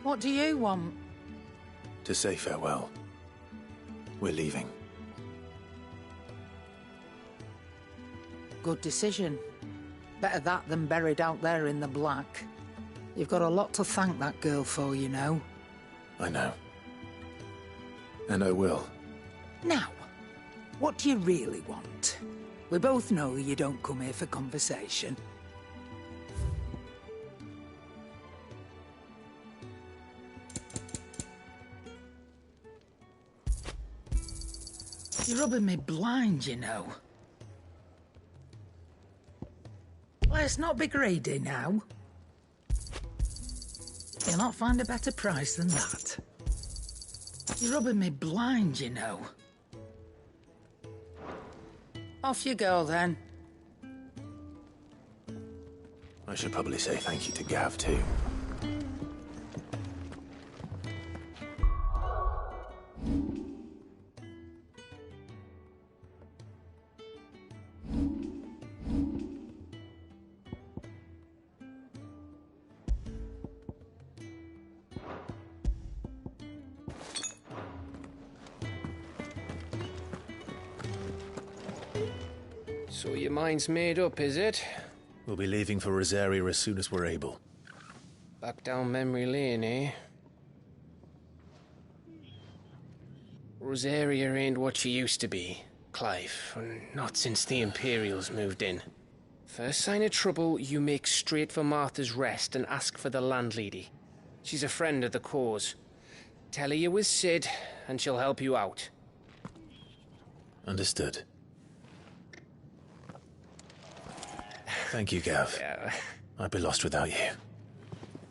What do you want? To say farewell. We're leaving. Good decision. Better that than buried out there in the black. You've got a lot to thank that girl for, you know. I know. And I will. Now, what do you really want? We both know you don't come here for conversation. You're rubbing me blind, you know. Let's not be greedy now. You'll not find a better price than that. You're rubbing me blind, you know. Off you go, then. I should probably say thank you to Gav, too. So your mind's made up, is it? We'll be leaving for Rosaria as soon as we're able. Back down memory lane, eh? Rosaria ain't what she used to be, Clive. Not since the Imperials moved in. First sign of trouble, you make straight for Martha's Rest and ask for the landlady. She's a friend of the cause. Tell her you're with Sid, and she'll help you out. Understood. Thank you, Gav. Yeah. I'd be lost without you.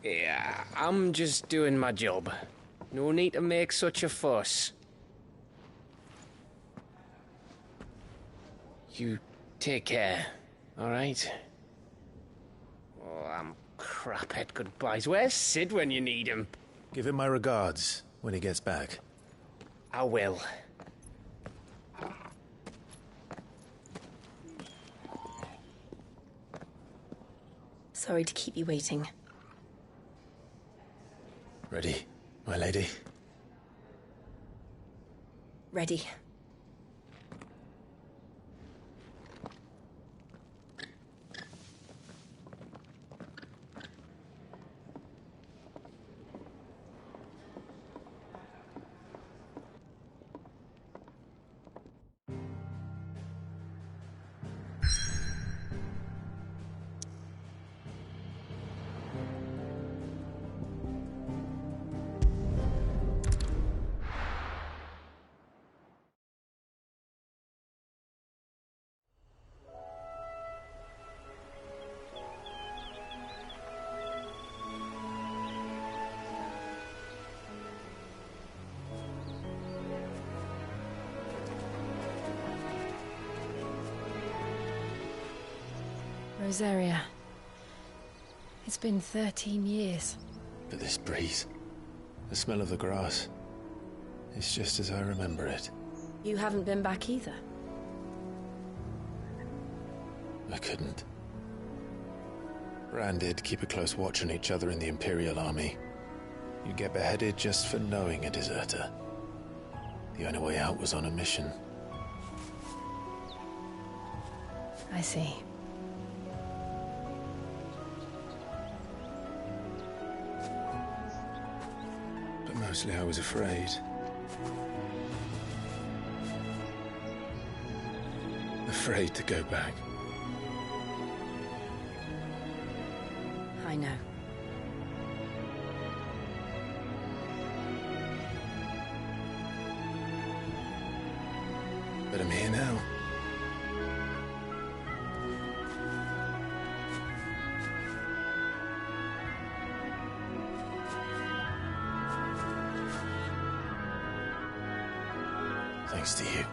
Yeah, I'm just doing my job. No need to make such a fuss. You take care, alright? Oh, I'm crap at goodbyes. Where's Sid when you need him? Give him my regards when he gets back. I will. Sorry to keep you waiting. Ready, my lady? Ready. Rosaria. It's been 13 years. But this breeze, the smell of the grass, it's just as I remember it. You haven't been back either. I couldn't. Rand did keep a close watch on each other in the Imperial Army. You'd get beheaded just for knowing a deserter. The only way out was on a mission. I see. But mostly I was afraid. Afraid to go back. I know. But I'm here now. Thanks to you.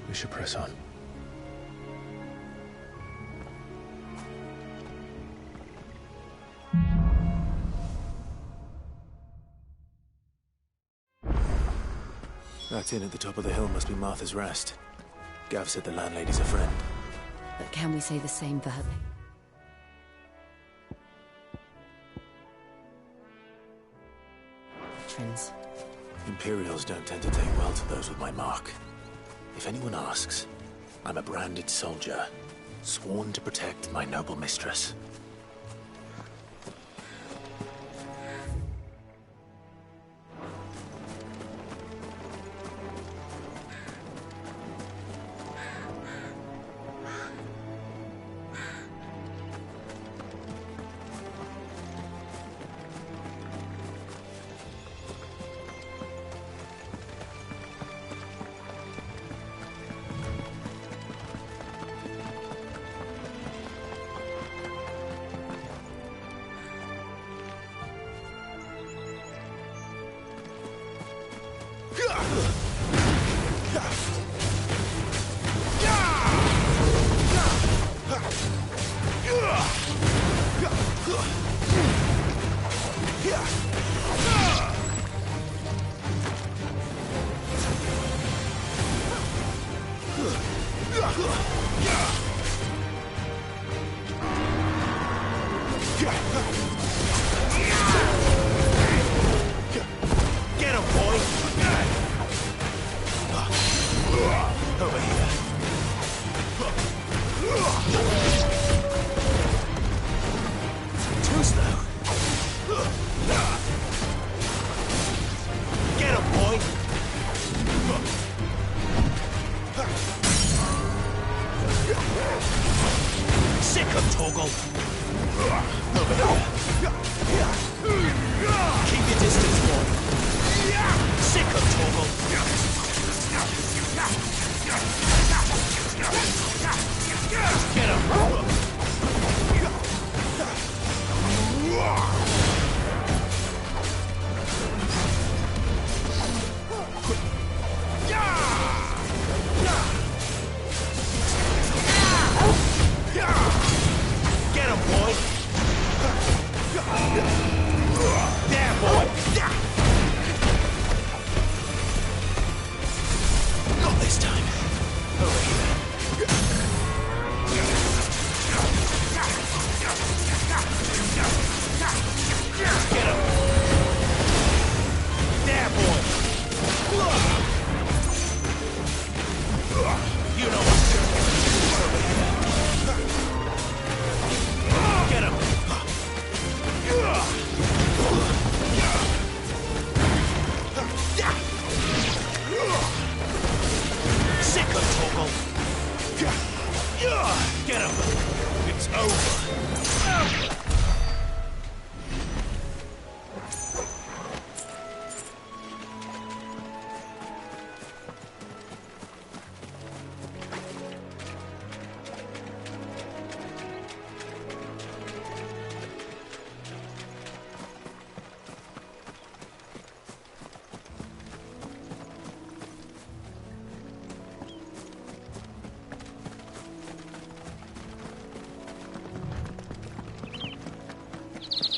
We should press on. That inn at the top of the hill must be Martha's Rest. Gav said the landlady's a friend. But can we say the same for her? Patrons. Imperials don't tend to take well to those with my mark. If anyone asks, I'm a branded soldier, sworn to protect my noble mistress.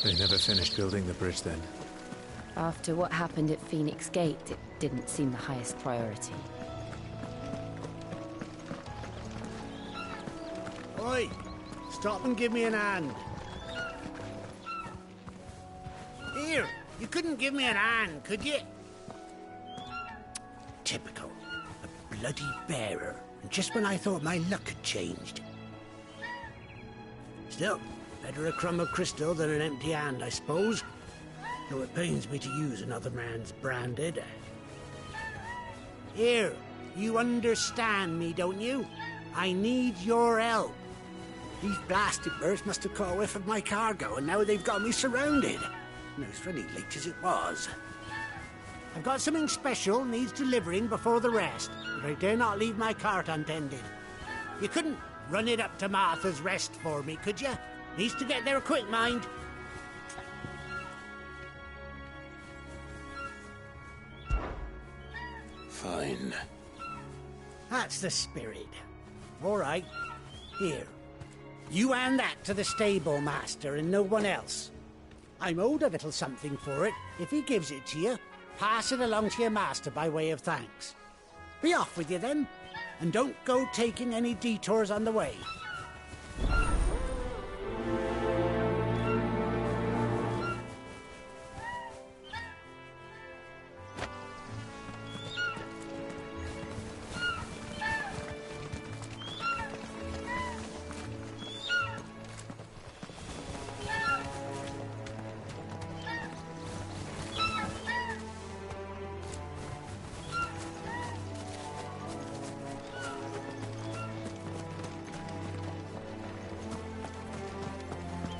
They never finished building the bridge then. After what happened at Phoenix Gate, it didn't seem the highest priority. Oi! Stop and give me an hand. Here, you couldn't give me an hand, could you? Typical. A bloody bearer. And just when I thought my luck had changed. Still, better a crumb of crystal than an empty hand, I suppose. Though it pains me to use another man's branded. Here, you understand me, don't you? I need your help. These blasted birds must have caught a whiff of my cargo, and now they've got me surrounded. No, it's really late as it was. I've got something special needs delivering before the rest, but I dare not leave my cart untended. You couldn't run it up to Martha's Rest for me, could you? Needs to get there quick, mind. Fine. That's the spirit. All right. Here. You hand that to the stable master and no one else. I'm owed a little something for it. If he gives it to you, pass it along to your master by way of thanks. Be off with you then, and don't go taking any detours on the way.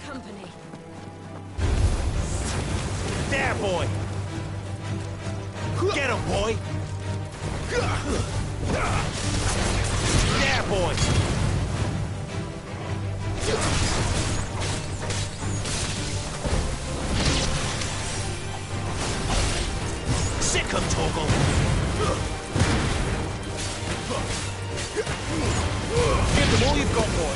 Company. There, boy! Get him, boy! There, boy! Sick him, Torgal! Give them all you've got, boy!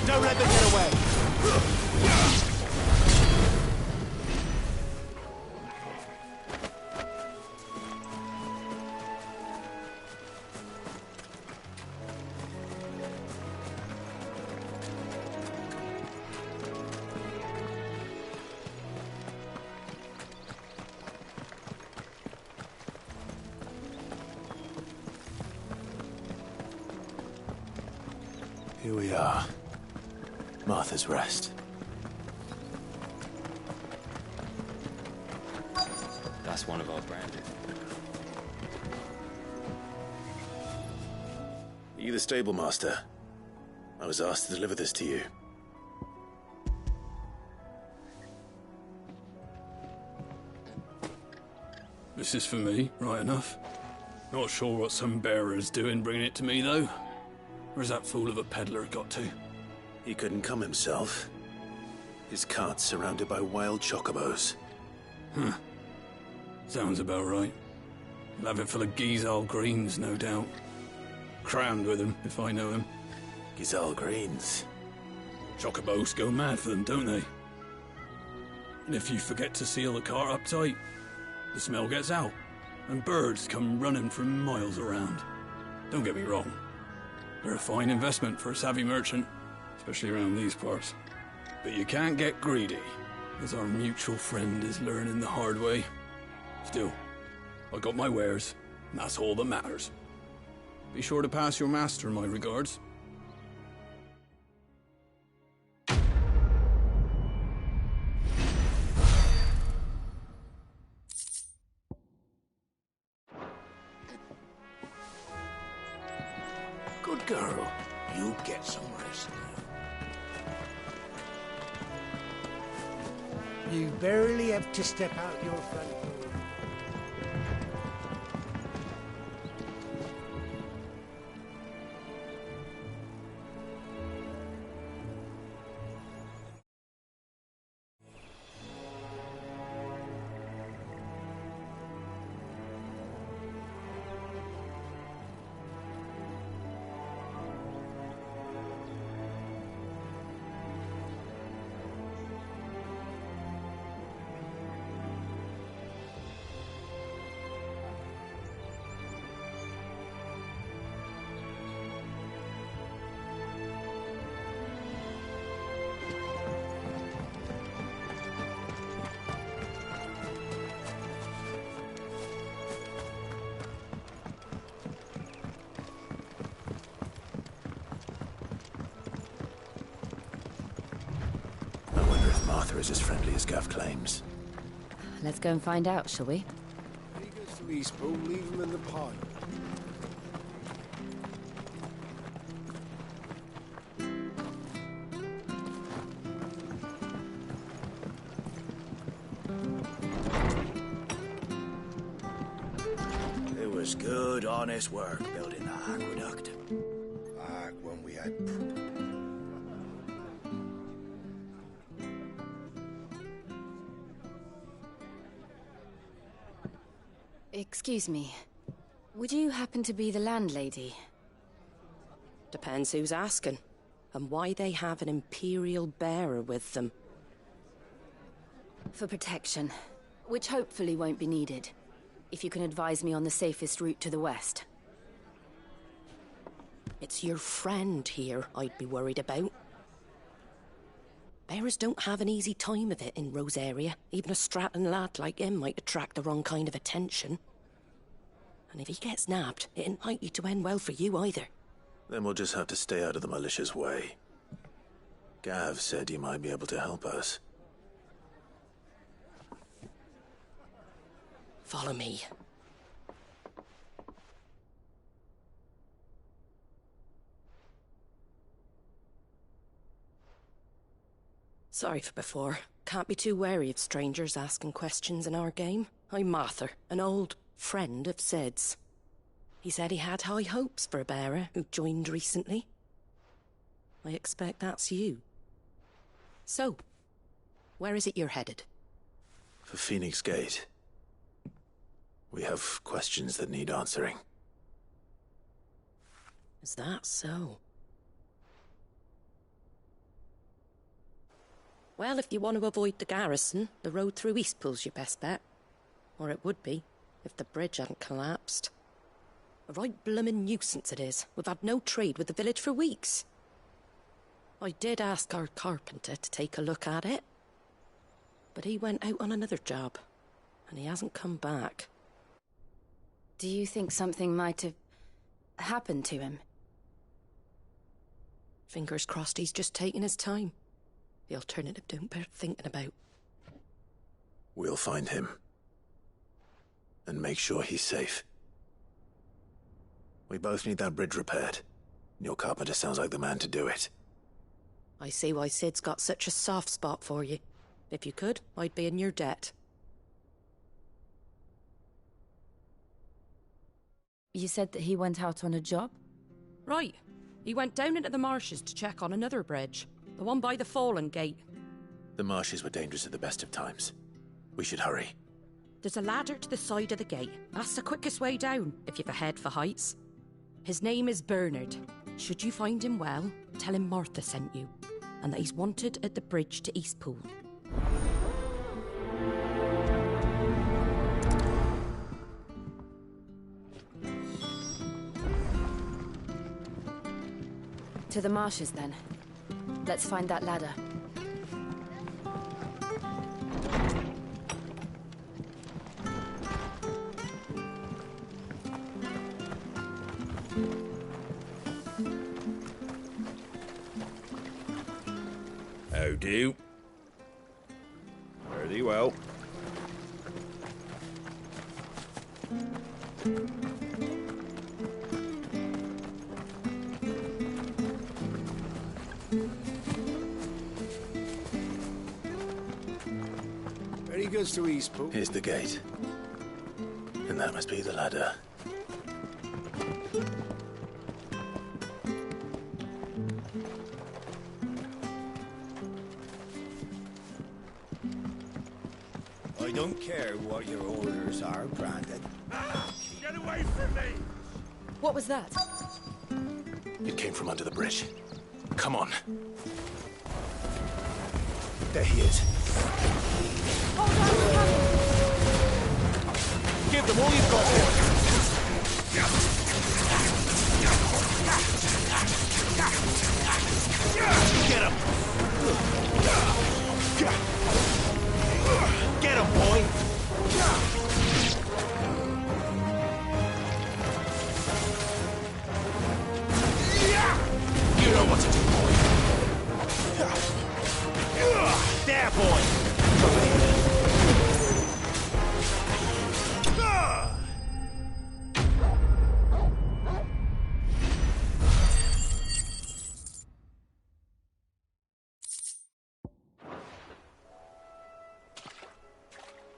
Don't let them get away! Here we are. Martha's Rest. That's one of our branded. Are you the stable master? I was asked to deliver this to you. This is for me, right enough. Not sure what some bearer's doing bringing it to me, though. Where's that fool of a peddler got to? He couldn't come himself. His cart's surrounded by wild chocobos. Huh. Sounds about right. He'll have it full of Gizal greens, no doubt. Crammed with them, if I know him. Gizal greens. Chocobos go mad for them, don't they? And if you forget to seal the cart up tight, the smell gets out, and birds come running from miles around. Don't get me wrong. They're a fine investment for a savvy merchant, especially around these parts. But you can't get greedy, as our mutual friend is learning the hard way. Still, I got my wares, and that's all that matters. Be sure to pass your master my regards. Good girl. You get some rest now. You barely have to step out your front door. Martha is as friendly as Gav claims. Let's go and find out, shall we? When he goes to Eastbourne, leave him in the pine. It was good, honest work building that aqueduct. Back when we had... Excuse me. Would you happen to be the landlady? Depends who's asking, and why they have an Imperial bearer with them. For protection, which hopefully won't be needed. if you can advise me on the safest route to the west. It's your friend here I'd be worried about. Bearers don't have an easy time of it in Rose area. Even a Stratton lad like him might attract the wrong kind of attention. And if he gets nabbed, it ain't likely to end well for you either. Then we'll just have to stay out of the malicious way. Gav said you might be able to help us. Follow me. Sorry for before. Can't be too wary of strangers asking questions in our game. I'm Martha, an old friend of Sid's. He said he had high hopes for a bearer who joined recently. I expect that's you. So, where is it you're headed? For Phoenix Gate. We have questions that need answering. Is that so? Well, if you want to avoid the garrison, the road through Eastpool's your best bet. Or it would be, if the bridge hadn't collapsed. A right bloomin' nuisance it is. We've had no trade with the village for weeks. I did ask our carpenter to take a look at it. But he went out on another job, and he hasn't come back. Do you think something might have happened to him? Fingers crossed he's just taking his time. The alternative don't bear thinking about. We'll find him. And make sure he's safe. We both need that bridge repaired. Your carpenter sounds like the man to do it. I see why Sid's got such a soft spot for you. If you could, I'd be in your debt. You said that he went out on a job? Right. He went down into the marshes to check on another bridge. The one by the Fallen Gate. The marshes were dangerous at the best of times. We should hurry. There's a ladder to the side of the gate. That's the quickest way down, if you've a head for heights. His name is Bernard. Should you find him well, tell him Martha sent you, and that he's wanted at the bridge to Eastpool. To the marshes, then. Let's find that ladder. How do? Fare thee well. Very good to Eastpool. Here's the gate. And that must be the ladder. I don't care what your orders are, Brandon. Get away from me! What was that? It came from under the bridge. Come on. There he is. Give them all you've got, boy. Get him! Get him, boy! You know what to do, boy. There, boy! Over here.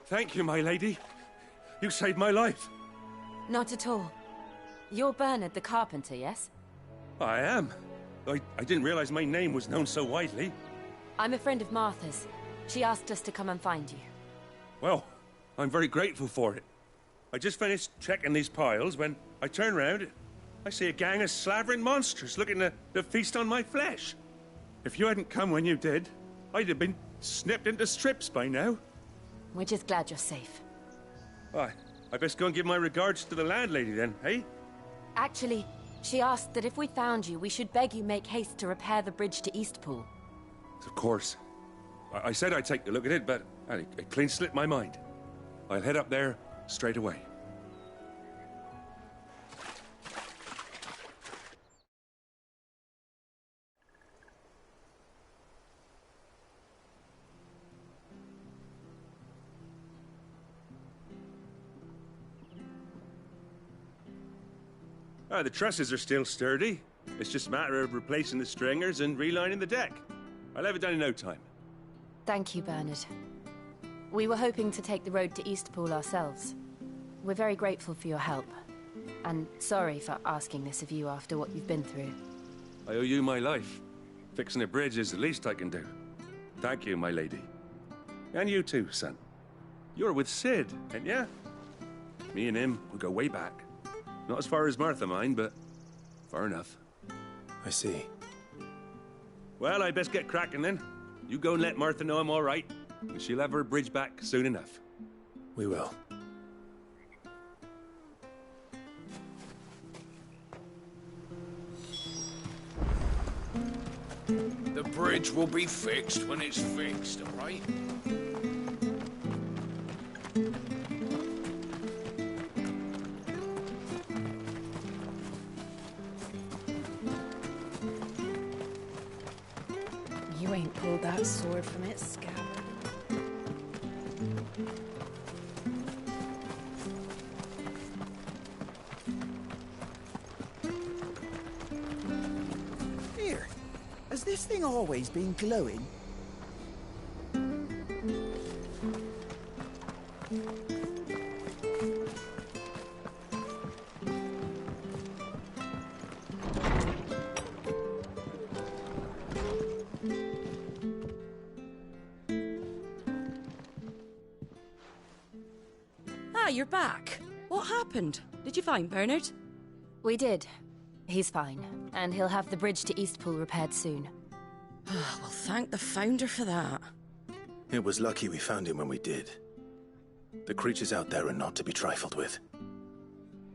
Thank you, my lady. You saved my life. Not at all. You're Bernard the carpenter, yes? I am. I didn't realize my name was known so widely. I'm a friend of Martha's. She asked us to come and find you. Well, I'm very grateful for it. I just finished checking these piles when I turn round. I see a gang of slavering monsters looking to feast on my flesh. If you hadn't come when you did, I'd have been snipped into strips by now. We're just glad you're safe. I I best go and give my regards to the landlady then, hey? Actually, she asked that if we found you, we should beg you make haste to repair the bridge to Eastpool. Of course. I said I'd take a look at it, but it clean slipped my mind. I'll head up there straight away. The trusses are still sturdy. It's just a matter of replacing the stringers and relining the deck. I'll have it done in no time. Thank you, Bernard. We were hoping to take the road to Eastpool ourselves. We're very grateful for your help. And sorry for asking this of you after what you've been through. I owe you my life. Fixing a bridge is the least I can do. Thank you, my lady. And you too, son. You're with Sid, ain't ya? Me and him, we go way back. Not as far as Martha, mind, but far enough. I see. Well, I best get cracking then. You go and let Martha know I'm all right, and she'll have her bridge back soon enough. We will. The bridge will be fixed when it's fixed, all right? You ain't pulled that sword from its scabbard. Here, has this thing always been glowing? Ah, you're back. What happened? Did you find Bernard? We did. He's fine, and he'll have the bridge to Eastpool repaired soon. Well, thank the Founder for that. It was lucky we found him when we did. The creatures out there are not to be trifled with.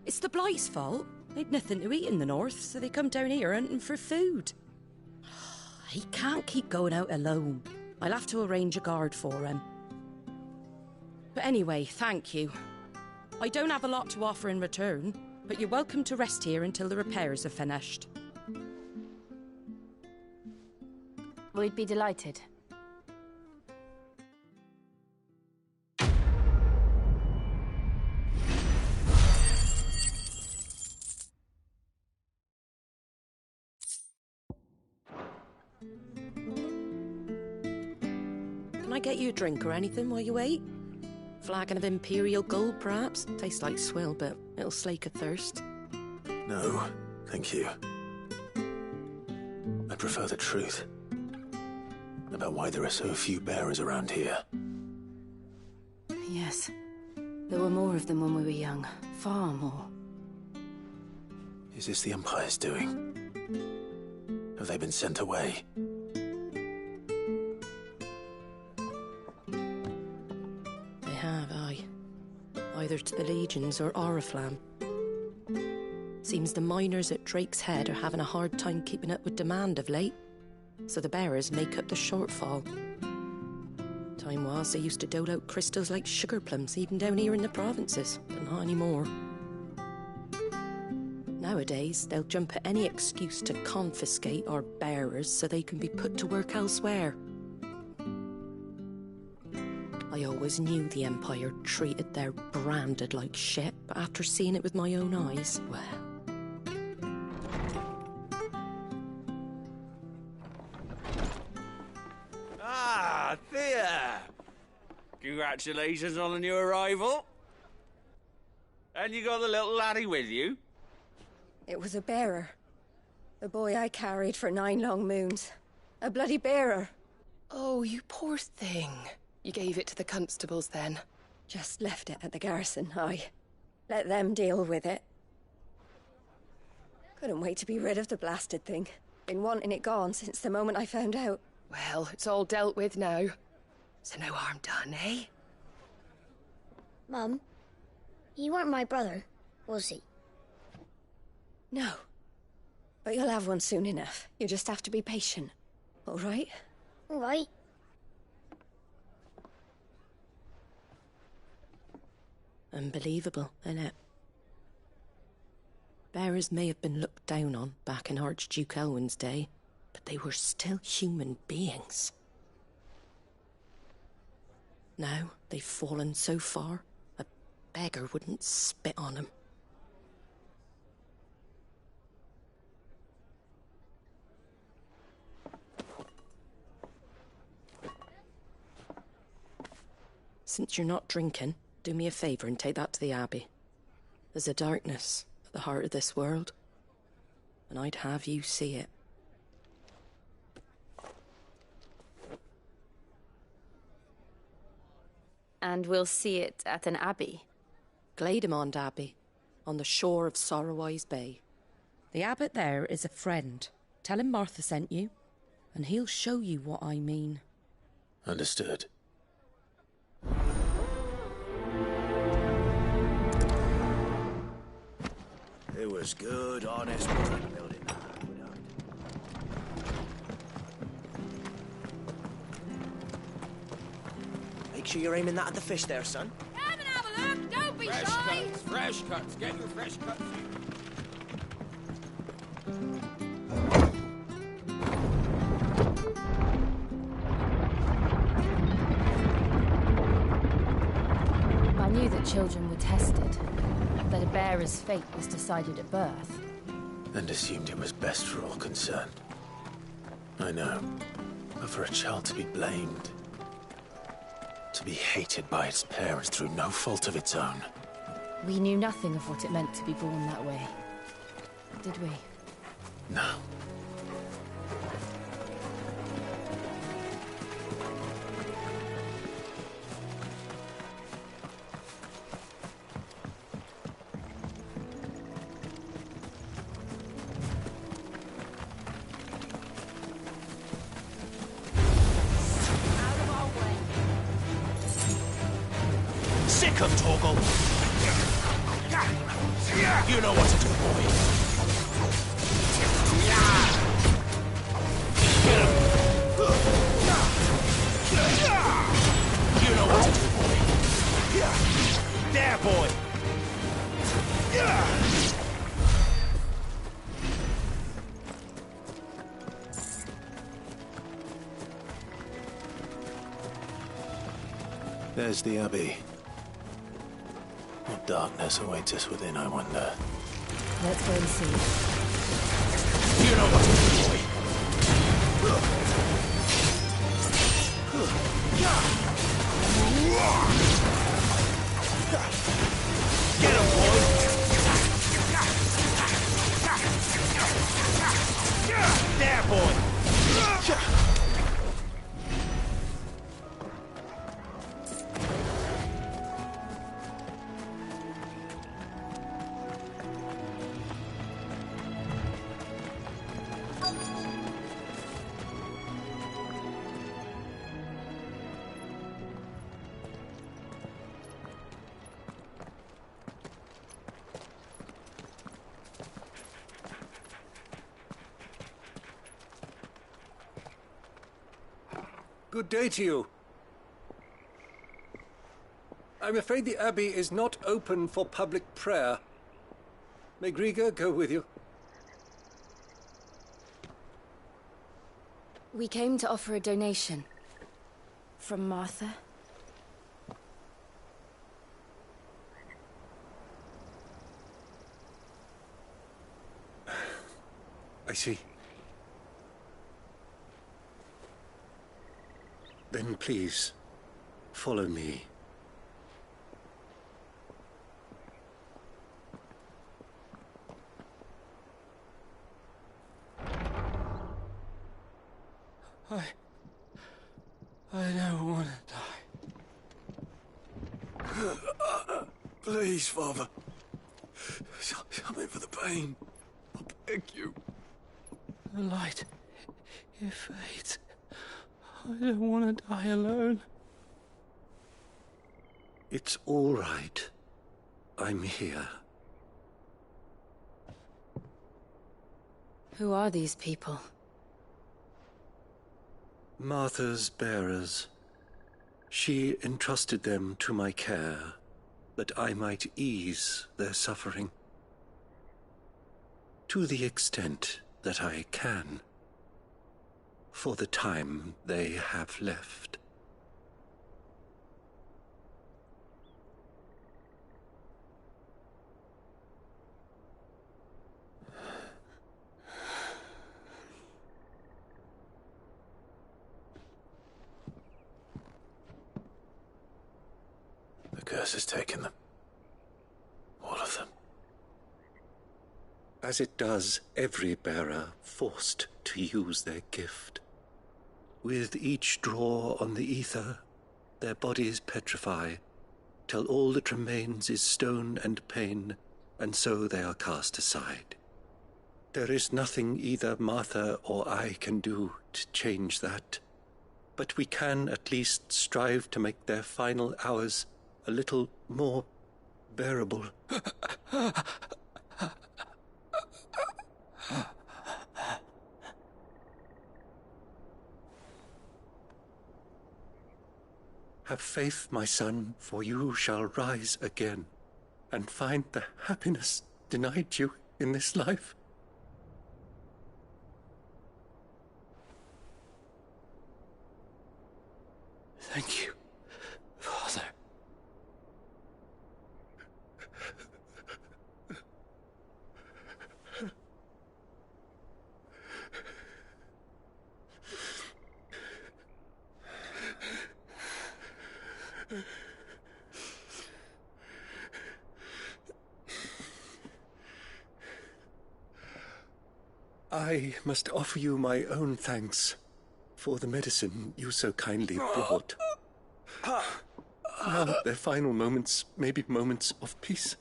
It's the Blight's fault. They'd nothing to eat in the north, so they come down here hunting for food. He can't keep going out alone. I'll have to arrange a guard for him. But anyway, thank you. I don't have a lot to offer in return, but you're welcome to rest here until the repairs are finished. We'd be delighted. Can I get you a drink or anything while you wait? Flagon of Imperial Gold, perhaps? Tastes like swill, but it'll slake a thirst. No, thank you. I prefer the truth about why there are so few bearers around here. Yes. There were more of them when we were young. Far more. Is this the Empire's doing? Have they been sent away? They have, aye. Either to the Legions or Oriflamme. Seems the miners at Drake's Head are having a hard time keeping up with demand of late, so the bearers make up the shortfall. Time was they used to dole out crystals like sugar plums even down here in the provinces, but not anymore. Nowadays, they'll jump at any excuse to confiscate our bearers so they can be put to work elsewhere. I always knew the Empire treated their branded like shit, but after seeing it with my own eyes, well... Ah, Thea! Congratulations on the new arrival. And you got the little laddie with you? It was a bearer. The boy I carried for 9 long moons. A bloody bearer. Oh, you poor thing. You gave it to the constables then? Just left it at the garrison, aye. Let them deal with it. Couldn't wait to be rid of the blasted thing. Been wanting it gone since the moment I found out. Well, it's all dealt with now. So no harm done, eh? Mum, He weren't my brother, was he? No. But you'll have one soon enough. You just have to be patient. All right? All right. Unbelievable, innit? Bearers may have been looked down on back in Archduke Elwin's day, but they were still human beings. Now they've fallen so far, a beggar wouldn't spit on them. Since you're not drinking, do me a favour and take that to the Abbey. There's a darkness at the heart of this world, and I'd have you see it. And we'll see it at an abbey? Glademond Abbey, on the shore of Sorrowwise Bay. The abbot there is a friend. Tell him Martha sent you, and he'll show you what I mean. Understood. It was good, honest work building that aqueduct. Make sure you're aiming that at the fish there, son. Come and have a look! Don't be Fresh shy! cuts, fresh cuts. Get your fresh cuts in. I knew that children were tested, that a bearer's fate was decided at birth. And assumed it was best for all concerned. I know. But for a child to be blamed, to be hated by its parents through no fault of its own. We knew nothing of what it meant to be born that way, did we? No. Sick of Torgal! You know what to do, boy. Get him! You know what to do, boy. There, boy! There's the Abbey. What darkness awaits us within, I wonder. Let's go and see. You know what to do, boy. Get him, boy! There, boy! Good day to you. I'm afraid the Abbey is not open for public prayer. May Griga go with you? We came to offer a donation. From Martha. I see. Then please, follow me. I don't want to die. Please, Father. Something for the pain. I beg you. The light, it fades. I don't want to die alone. It's all right. I'm here. Who are these people? Martha's bearers. She entrusted them to my care, that I might ease their suffering. To the extent that I can, for the time they have left. The curse has taken them. All of them. As it does every bearer forced to use their gift. With each draw on the ether, their bodies petrify, till all that remains is stone and pain, and so they are cast aside. There is nothing either Martha or I can do to change that, but we can at least strive to make their final hours a little more bearable. Have faith, my son, for you shall rise again, and find the happiness denied you in this life. Thank you, Father. I must offer you my own thanks for the medicine you so kindly brought. Now their final moments may be moments of peace.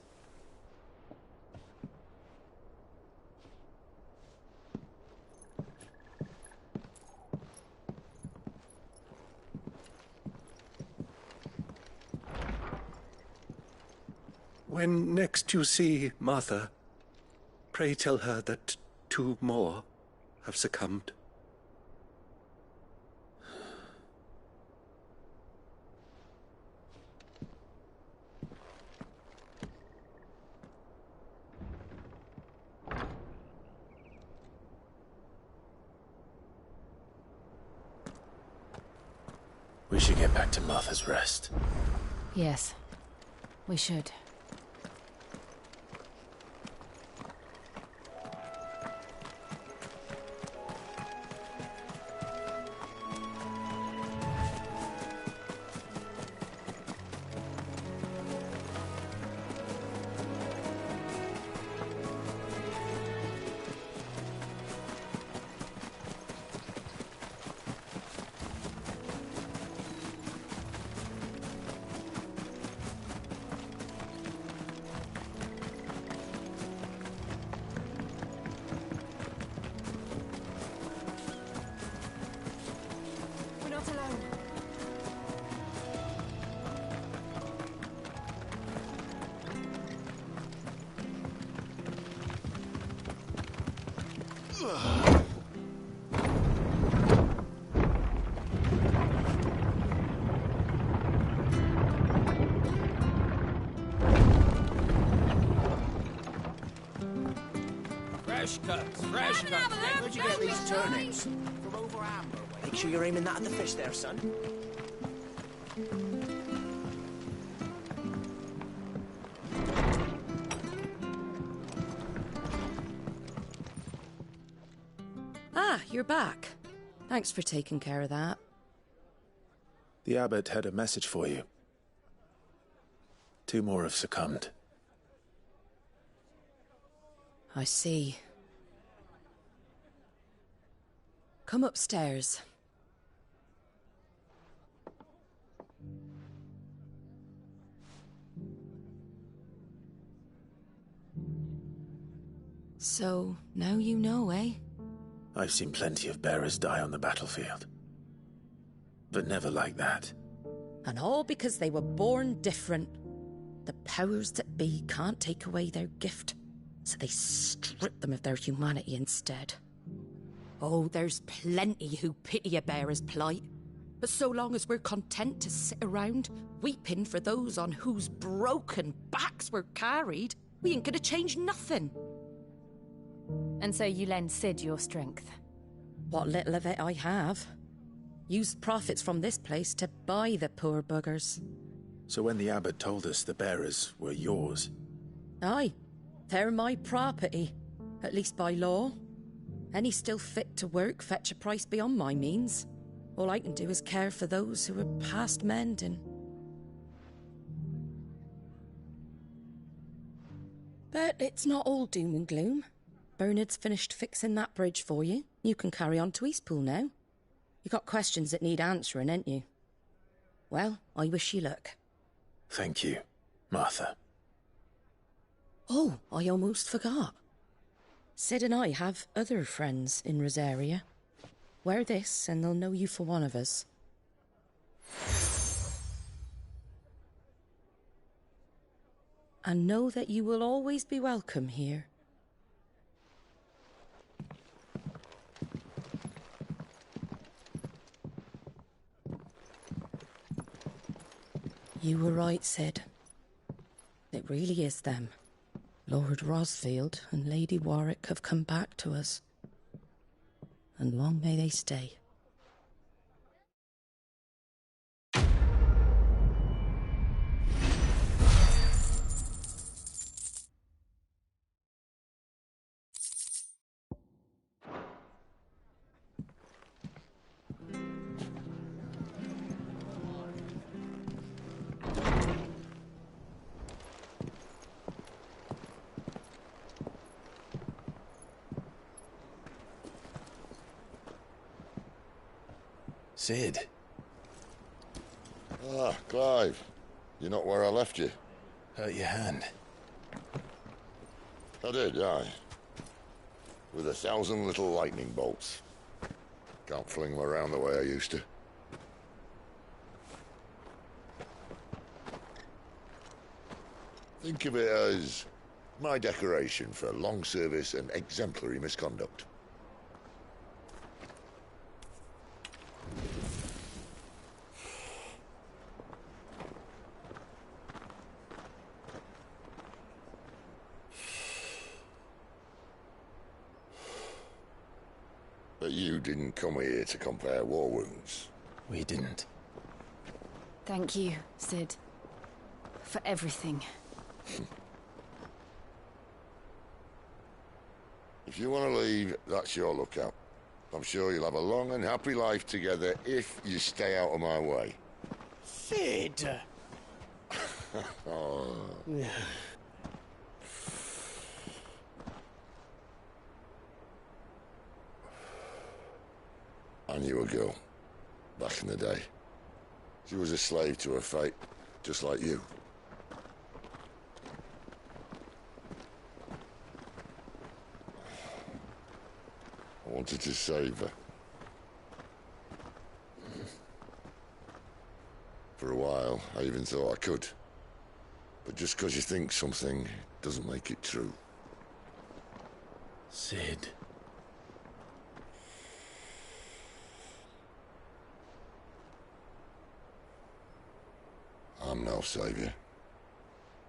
When next you see Martha, pray tell her that 2 more have succumbed. We should get back to Martha's Rest. Yes, we should. Fresh cuts, fresh cuts. Where'd you get these turnips? From over Amber way. Make sure you're aiming that at the fish there, son. Ah, you're back. Thanks for taking care of that. The abbot had a message for you. 2 more have succumbed. I see. Come upstairs. So, now you know, eh? I've seen plenty of bearers die on the battlefield. But never like that. And all because they were born different. The powers that be can't take away their gift, so they strip them of their humanity instead. Oh, there's plenty who pity a bearer's plight, but so long as we're content to sit around, weeping for those on whose broken backs we're carried, we ain't gonna change nothing. And so you lend Sid your strength? What little of it I have. Used profits from this place to buy the poor buggers. So when the abbot told us the bearers were yours... Aye, they're my property, at least by law. Any still fit to work fetch a price beyond my means. All I can do is care for those who are past mending. But it's not all doom and gloom. Bernard's finished fixing that bridge for you. You can carry on to Eastpool now. You got questions that need answering, ain't you? Well, I wish you luck. Thank you, Martha. Oh, I almost forgot. Sid and I have other friends in Rosaria. Wear this and they'll know you for one of us. And know that you will always be welcome here. You were right, Sid. It really is them. Lord Rosfield and Lady Warwick have come back to us. And long may they stay. Sid. Ah, Clive. You're not where I left you. Hurt your hand. I did, aye. With 1,000 little lightning bolts. Can't fling them around the way I used to. Think of it as my decoration for long service and exemplary misconduct. But you didn't come here to compare war wounds. We didn't. Thank you, Sid. For everything. If you want to leave, that's your lookout. I'm sure you'll have a long and happy life together if you stay out of my way. Sid! Oh. I knew a girl, back in the day. She was a slave to her fate, just like you. I wanted to save her. For a while, I even thought I could. But just because you think something doesn't make it true. Sid. I'm no savior.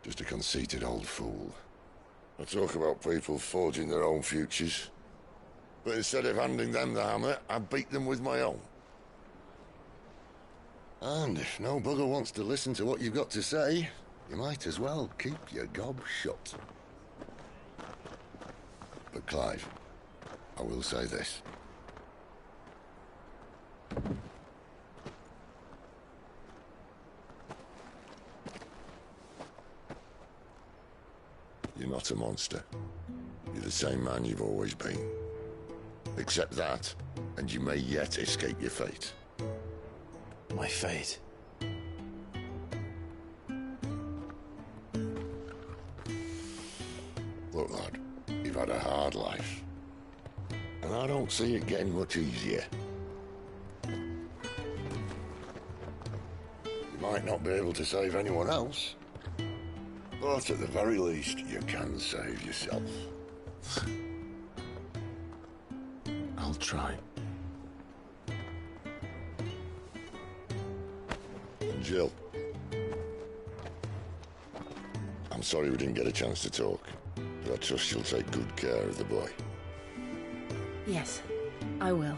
Just a conceited old fool. I talk about people forging their own futures. But instead of handing them the hammer, I beat them with my own. And if no bugger wants to listen to what you've got to say, you might as well keep your gob shut. But Clive, I will say this. You're not a monster. You're the same man you've always been. Accept that, and you may yet escape your fate. My fate? Look, lad, you've had a hard life. And I don't see it getting much easier. You might not be able to save anyone else, But at the very least, you can save yourself. I'll try. Jill. I'm sorry we didn't get a chance to talk, but I trust you'll take good care of the boy. Yes, I will.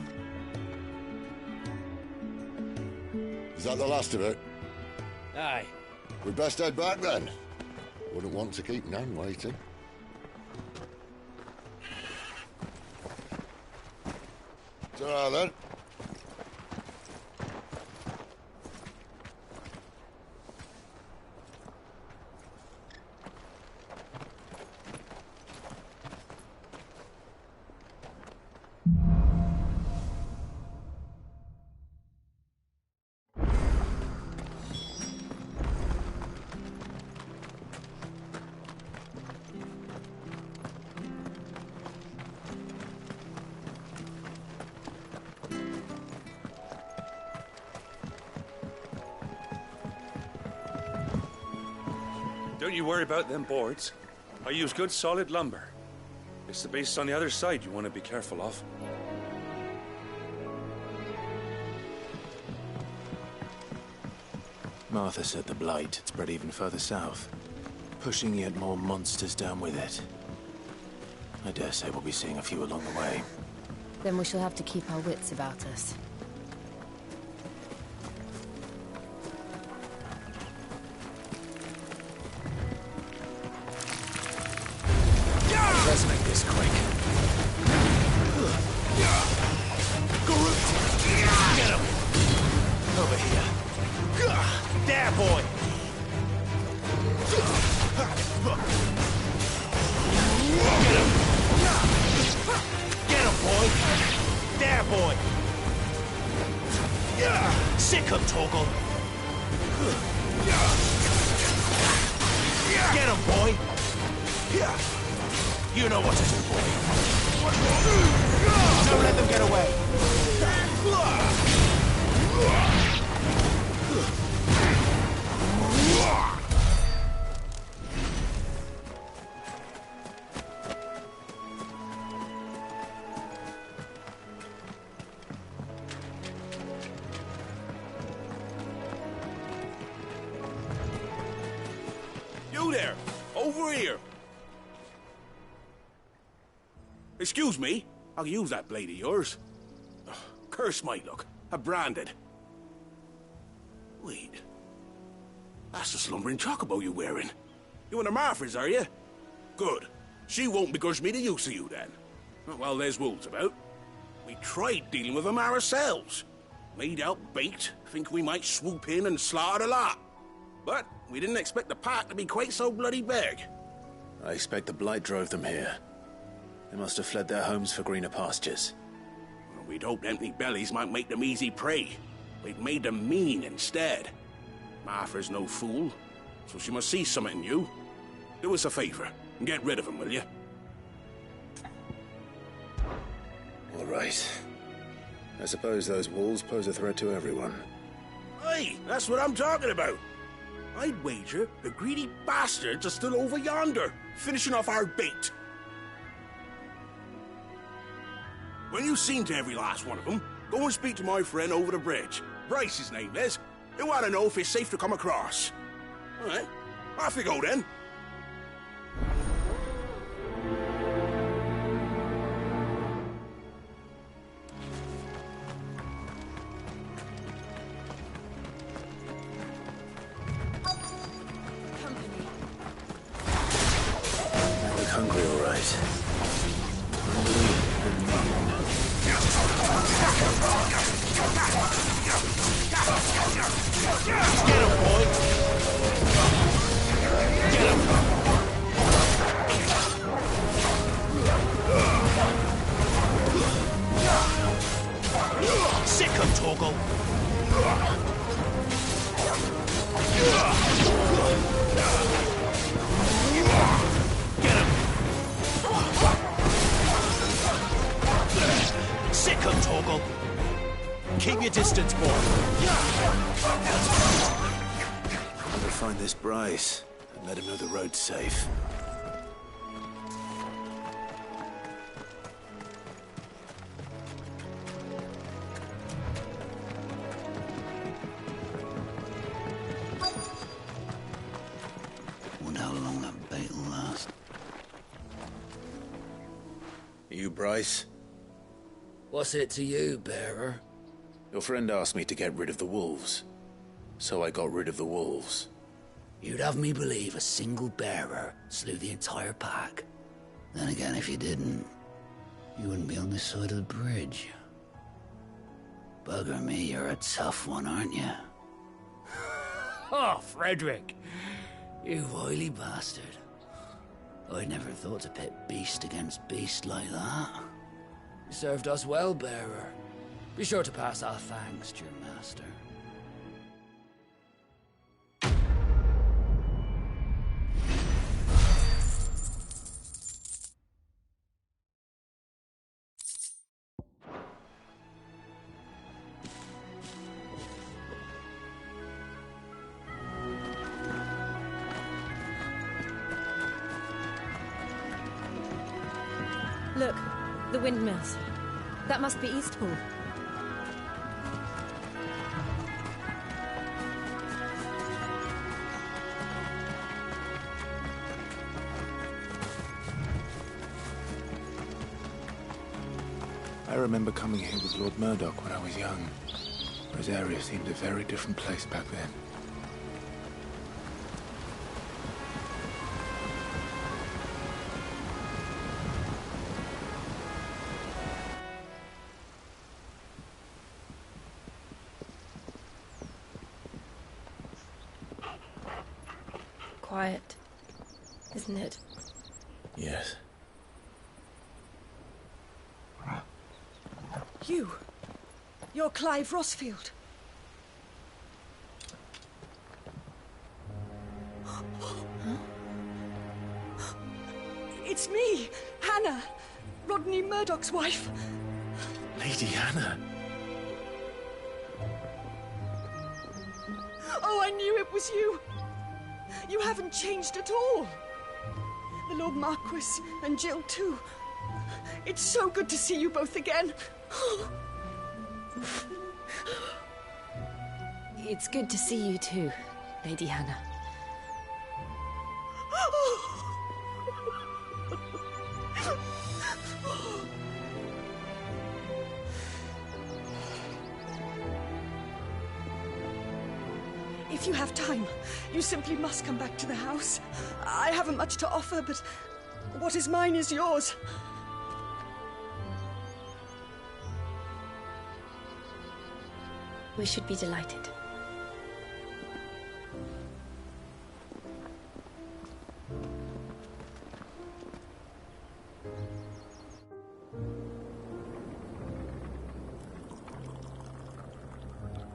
Is that the last of it? Aye. We'd best head back then. Wouldn't want to keep Nan waiting. Ta-ra then. Don't you worry about them boards. I use good solid lumber. It's the base on the other side you want to be careful of. Martha said the blight had spread even further south, pushing yet more monsters down with it. I dare say we'll be seeing a few along the way. Then we shall have to keep our wits about us. Let's make this quick. Get him! Over here. There, boy! Get him, boy! There, boy! Sick him, Torgal! Get him, boy! You know what to do, boy. Don't let them get away. You there! Over here! Excuse me, I'll use that blade of yours. Ugh, curse my luck. I'm branded. Wait. That's the slumbering chocobo you're wearing. You and the Marfors, are you? Good. She won't begrudge me the use of you, then. Well, there's wolves about. We tried dealing with them ourselves. Made out baked, think we might swoop in and slaughter the lot. But we didn't expect the pack to be quite so bloody big. I expect the blight drove them here. They must have fled their homes for greener pastures. Well, we'd hoped empty bellies might make them easy prey. We'd made them mean instead. Martha's no fool, so she must see something in you. Do us a favor and get rid of them, will you? All right. I suppose those wolves pose a threat to everyone. Hey, that's what I'm talking about. I'd wager the greedy bastards are still over yonder, finishing off our bait. When you've seen to every last one of them, go and speak to my friend over the bridge. Bryce, his name is. He'll want to know if it's safe to come across. All right, off you go then. I look hungry, all right. Get him, boy! Get him! Sick him, Torgal! Get him! Sick him, Torgal! Keep your distance, boy! We'll find this Bryce. Let him know the road's safe. Wonder how long that bait will last. You, Bryce? What's it to you, bearer? Your friend asked me to get rid of the wolves. So I got rid of the wolves. You'd have me believe a single bearer slew the entire pack. Then again, if you didn't, you wouldn't be on this side of the bridge. Bugger me, you're a tough one, aren't you? Oh, Frederick! You wily bastard. I'd never thought to pit beast against beast like that. You served us well, bearer. Be sure to pass our thanks to your master. Look, the windmills. That must be Eastpool. I remember coming here with Lord Murdoch when I was young. Rosaria seemed a very different place back then. Quiet, isn't it? Yes. You're Clive Rossfield. It's me, Hannah, Rodney Murdoch's wife. Lady Hannah. Oh, I knew it was you. You haven't changed at all. The Lord Marquis and Jill too. It's so good to see you both again. It's good to see you too, Lady Hannah. If you have time, you simply must come back to the house. I haven't much to offer, but what is mine is yours. We should be delighted.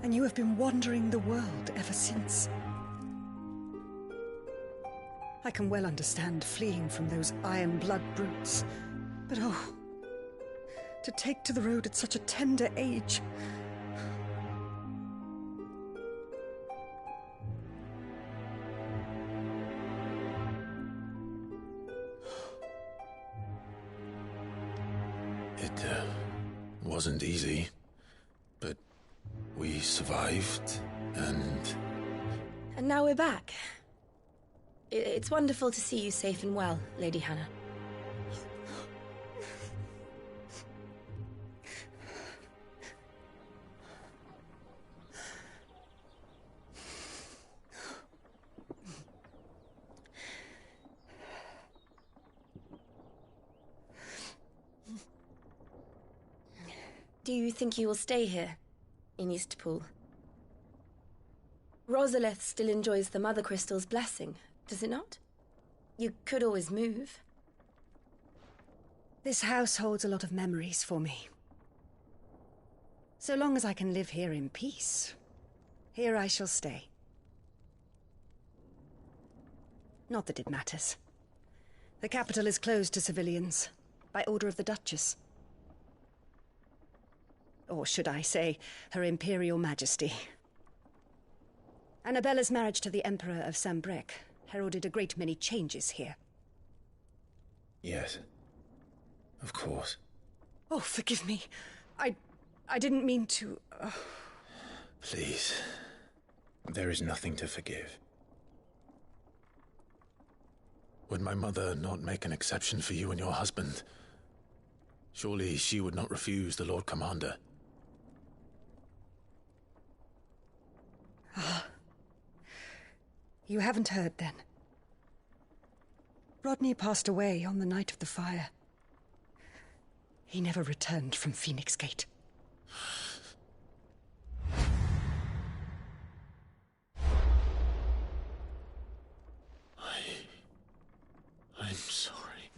And you have been wandering the world ever since. I can well understand fleeing from those iron blood brutes, but oh, to take to the road at such a tender age. It wasn't easy, but we survived, and... And now we're back. It's wonderful to see you safe and well, Lady Hannah. Do you think you will stay here, in Eastpool? Rosalith still enjoys the Mother Crystal's blessing, does it not? You could always move. This house holds a lot of memories for me. So long as I can live here in peace, here I shall stay. Not that it matters. The capital is closed to civilians, by order of the Duchess. Or should I say, Her Imperial Majesty. Annabella's marriage to the Emperor of Sambrec heralded a great many changes here. Yes. Of course. Oh, forgive me. I didn't mean to... Please. There is nothing to forgive. Would my mother not make an exception for you and your husband? Surely she would not refuse the Lord Commander. Ah. You haven't heard, then. Rodney passed away on the night of the fire. He never returned from Phoenix Gate. I'm sorry.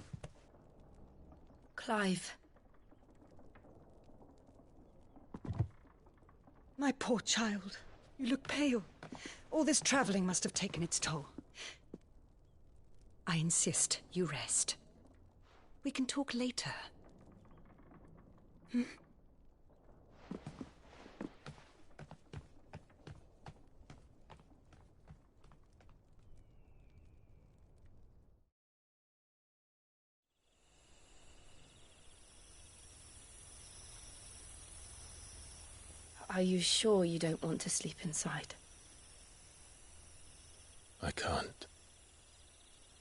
Clive. My poor child. You look pale. All this traveling must have taken its toll. I insist you rest. We can talk later. Hmm? Are you sure you don't want to sleep inside? I can't.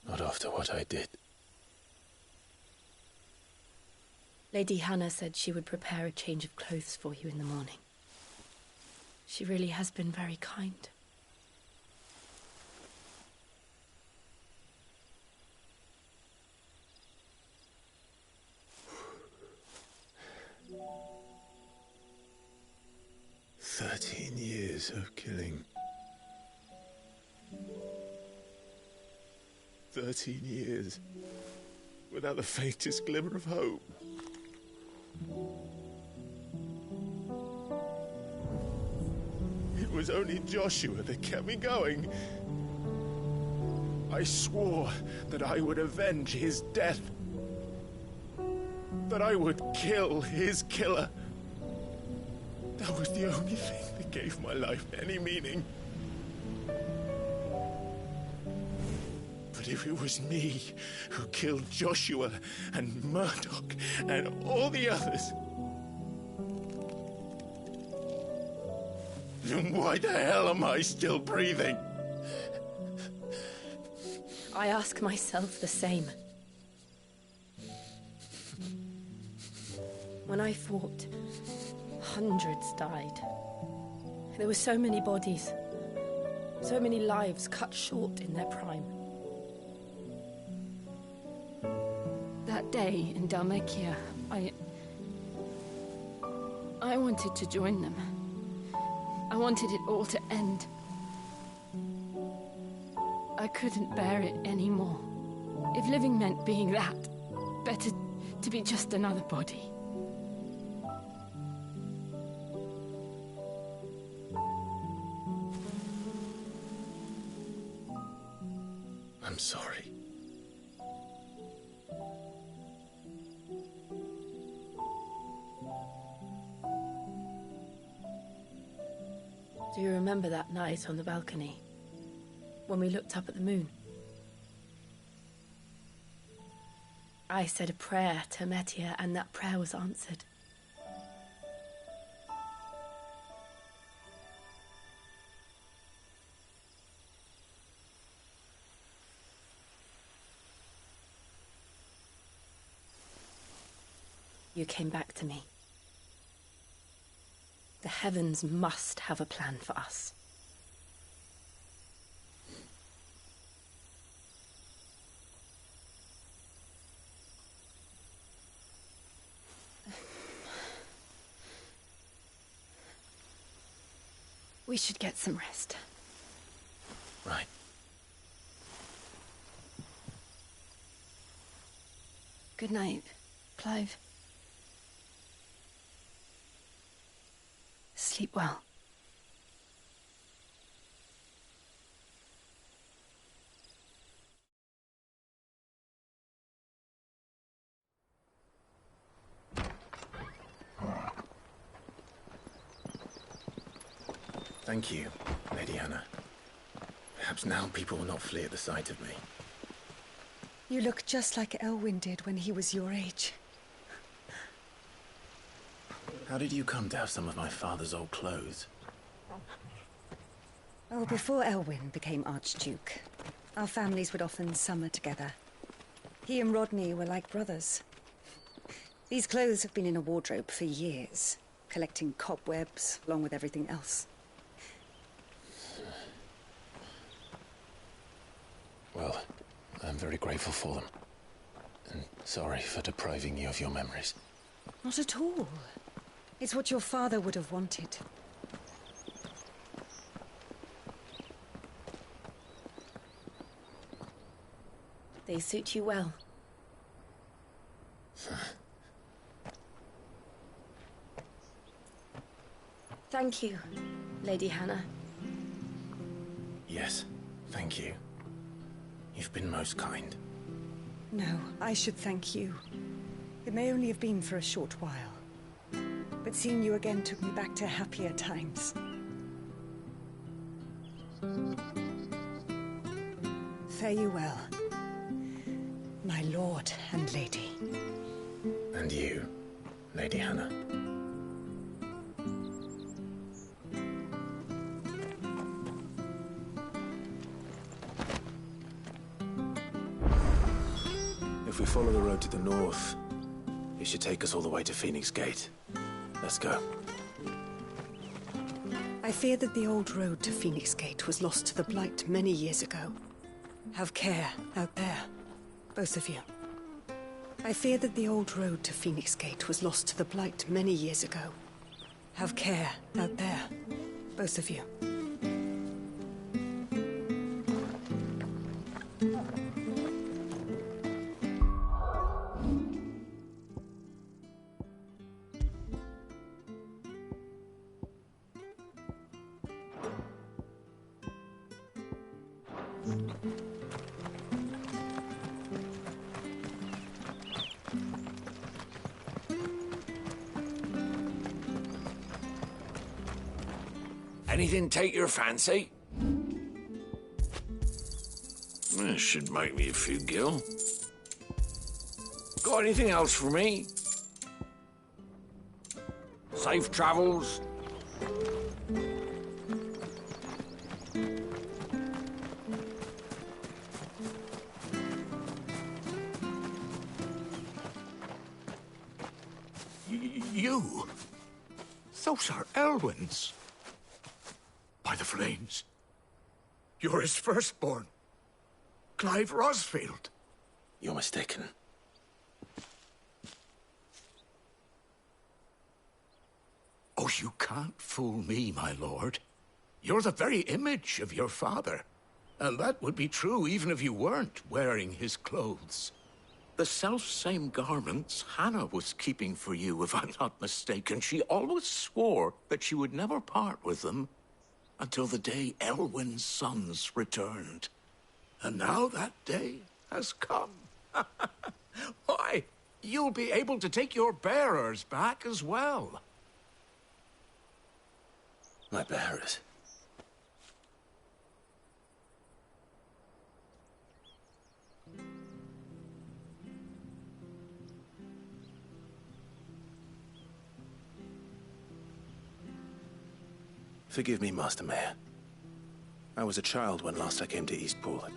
Not after what I did. Lady Hannah said she would prepare a change of clothes for you in the morning. She really has been very kind. Years of killing. 13 years. Without the faintest glimmer of hope. It was only Joshua that kept me going. I swore that I would avenge his death. That I would kill his killer. That was the only thing that gave my life any meaning. But if it was me who killed Joshua and Murdoch and all the others, then why the hell am I still breathing? I ask myself the same. When I fought, hundreds died. There were so many bodies, so many lives cut short in their prime. That day in Dalmekia, I wanted to join them. I wanted it all to end. I couldn't bear it anymore. If living meant being that, better to be just another body. I'm sorry. Do you remember that night on the balcony? When we looked up at the moon? I said a prayer to Metia, and that prayer was answered. You came back to me. The heavens must have a plan for us. We should get some rest. Right. Good night, Clive. Sleep well. Thank you, Lady Hannah. Perhaps now people will not flee at the sight of me. You look just like Elwyn did when he was your age. How did you come to have some of my father's old clothes? Oh, before Elwyn became Archduke, our families would often summer together. He and Rodney were like brothers. These clothes have been in a wardrobe for years, collecting cobwebs along with everything else. Well, I'm very grateful for them. And sorry for depriving you of your memories. Not at all. It's what your father would have wanted. They suit you well. Thank you, Lady Hannah. Yes, thank you. You've been most kind. No, I should thank you. It may only have been for a short while, but seeing you again took me back to happier times. Fare you well, my lord and lady. And you, Lady Hannah. If we follow the road to the north, it should take us all the way to Phoenix Gate. Let's go. I fear that the old road to Phoenix Gate was lost to the Blight many years ago. Have care out there, both of you. I fear that the old road to Phoenix Gate was lost to the Blight many years ago. Have care out there, both of you. Anything take your fancy? This should make me a few gil. Got anything else for me? Safe travels? You? Those are Elwyn's. By the flames. You're his firstborn. Clive Rosfield. You're mistaken. Oh, you can't fool me, my lord. You're the very image of your father. And that would be true even if you weren't wearing his clothes. The self-same garments Hannah was keeping for you, if I'm not mistaken. She always swore that she would never part with them until the day Elwyn's sons returned. And now that day has come. Why, you'll be able to take your bearers back as well. My bearers? Forgive me, Master Mayor. I was a child when last I came to Eastpool.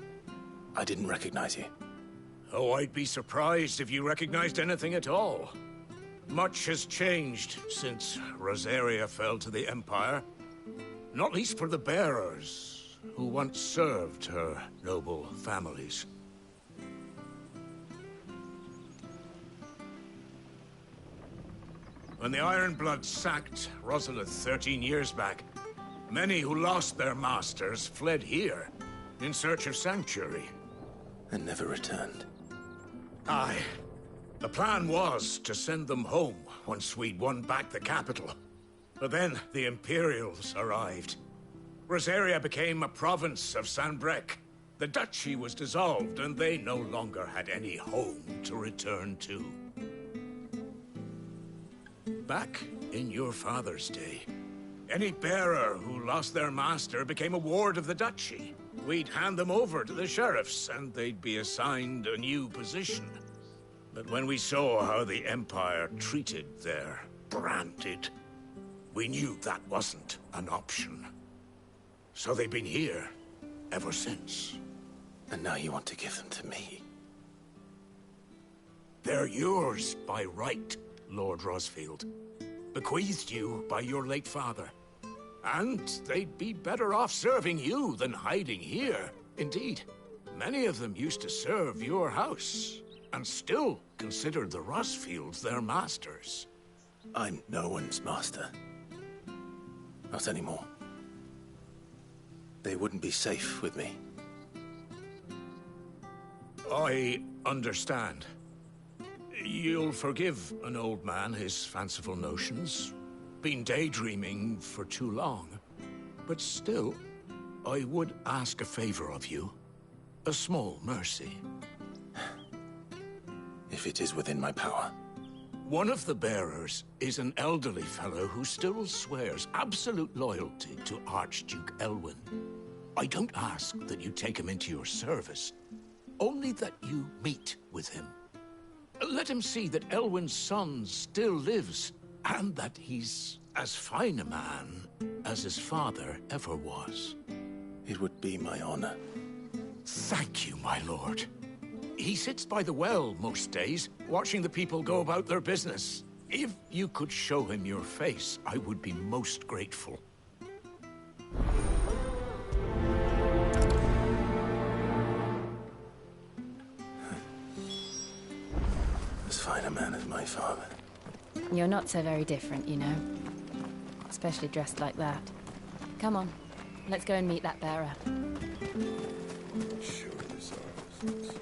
I didn't recognize you. Oh, I'd be surprised if you recognized anything at all. Much has changed since Rosaria fell to the Empire. Not least for the bearers, who once served her noble families. When the Ironbloods sacked Rosalith 13 years back, many who lost their masters fled here in search of sanctuary. And never returned. Aye. The plan was to send them home once we'd won back the capital. But then the Imperials arrived. Rosaria became a province of Sanbreque. The duchy was dissolved, and they no longer had any home to return to. Back in your father's day, any bearer who lost their master became a ward of the duchy. we'd hand them over to the sheriffs, and they'd be assigned a new position. But when we saw how the Empire treated their branded, we knew that wasn't an option. So they've been here ever since. And now you want to give them to me? They're yours by right, Lord Rosfield. Bequeathed you by your late father. And they'd be better off serving you than hiding here. Indeed, many of them used to serve your house, and still considered the Rosfields their masters. I'm no one's master. Not anymore. They wouldn't be safe with me. I understand. You'll forgive an old man his fanciful notions. Been daydreaming for too long. But still, I would ask a favor of you. A small mercy. If it is within my power. One of the bearers is an elderly fellow who still swears absolute loyalty to Archduke Elwyn. I don't ask that you take him into your service, only that you meet with him. Let him see that Elwyn's son still lives, and that he's as fine a man as his father ever was. It would be my honor. Thank you, my lord. He sits by the well most days, watching the people go about their business. If you could show him your face, I would be most grateful. As fine a man as my father. You're not so very different, you know. Especially dressed like that. Come on, let's go and meet that bearer. Sure this ours.